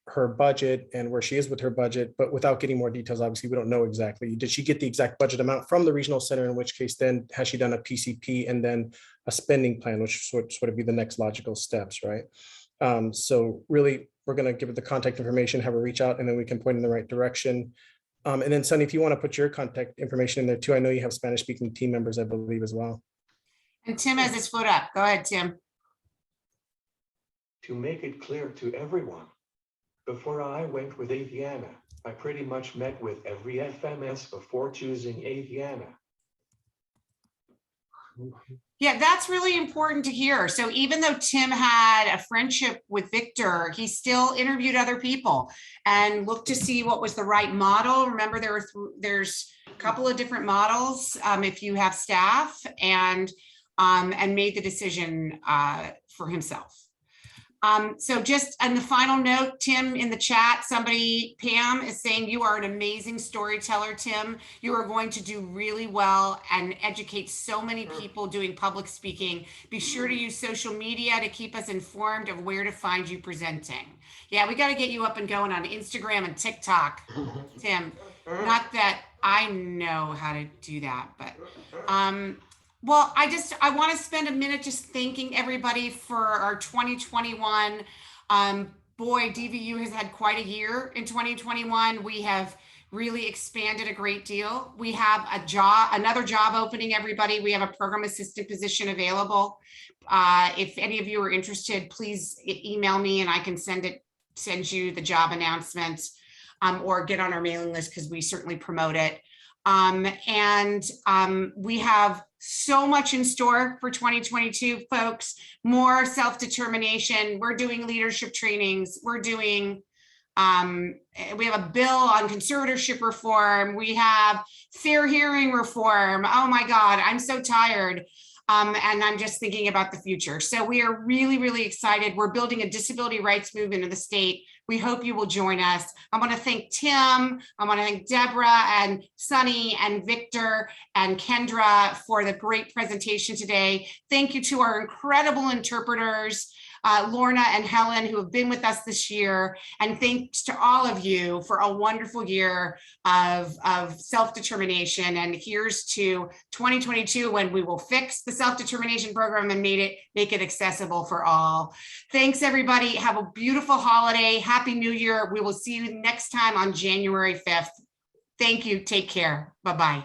her budget and where she is with her budget, but without getting more details, obviously we don't know exactly. Did she get the exact budget amount from the regional center, in which case then has she done a PCP and then a spending plan, which sort of be the next logical steps, right? So really, we're going to give it the contact information, have her reach out, and then we can point in the right direction. And then Sunny, if you want to put your contact information in there too, I know you have Spanish speaking team members, I believe, as well. And Tim has his foot up. Go ahead, Tim. To make it clear to everyone, before I went with Aviana, I pretty much met with every FMS before choosing Aviana. Yeah, that's really important to hear. So even though Tim had a friendship with Victor, he still interviewed other people and looked to see what was the right model. Remember, there's a couple of different models if you have staff, and made the decision for himself. So just on the final note, Tim, in the chat, Pam is saying you are an amazing storyteller, Tim. You are going to do really well and educate so many people doing public speaking. Be sure to use social media to keep us informed of where to find you presenting. Yeah, we got to get you up and going on Instagram and TikTok, Tim. Not that I know how to do that, but well, I want to spend a minute just thanking everybody for our 2021. Boy, DVU has had quite a year in 2021. We have really expanded a great deal. We have another job opening, everybody. We have a program assistant position available. If any of you are interested, please email me and I can send you the job announcement or get on our mailing list because we certainly promote it. We have so much in store for 2022, folks. More self-determination. We're doing leadership trainings. We're doing, we have a bill on conservatorship reform. We have fair hearing reform. Oh my God, I'm so tired. And I'm just thinking about the future. So we are really, really excited. We're building a disability rights movement in the state. We hope you will join us. I want to thank Tim. I want to thank Deborah and Sunny and Victor and Kendra for the great presentation today. Thank you to our incredible interpreters, Lorna and Helen, who have been with us this year. And thanks to all of you for a wonderful year of self-determination. And here's to 2022 when we will fix the self-determination program and make it accessible for all. Thanks, everybody. Have a beautiful holiday. Happy New Year. We will see you next time on January 5th. Thank you. Take care. Bye-bye.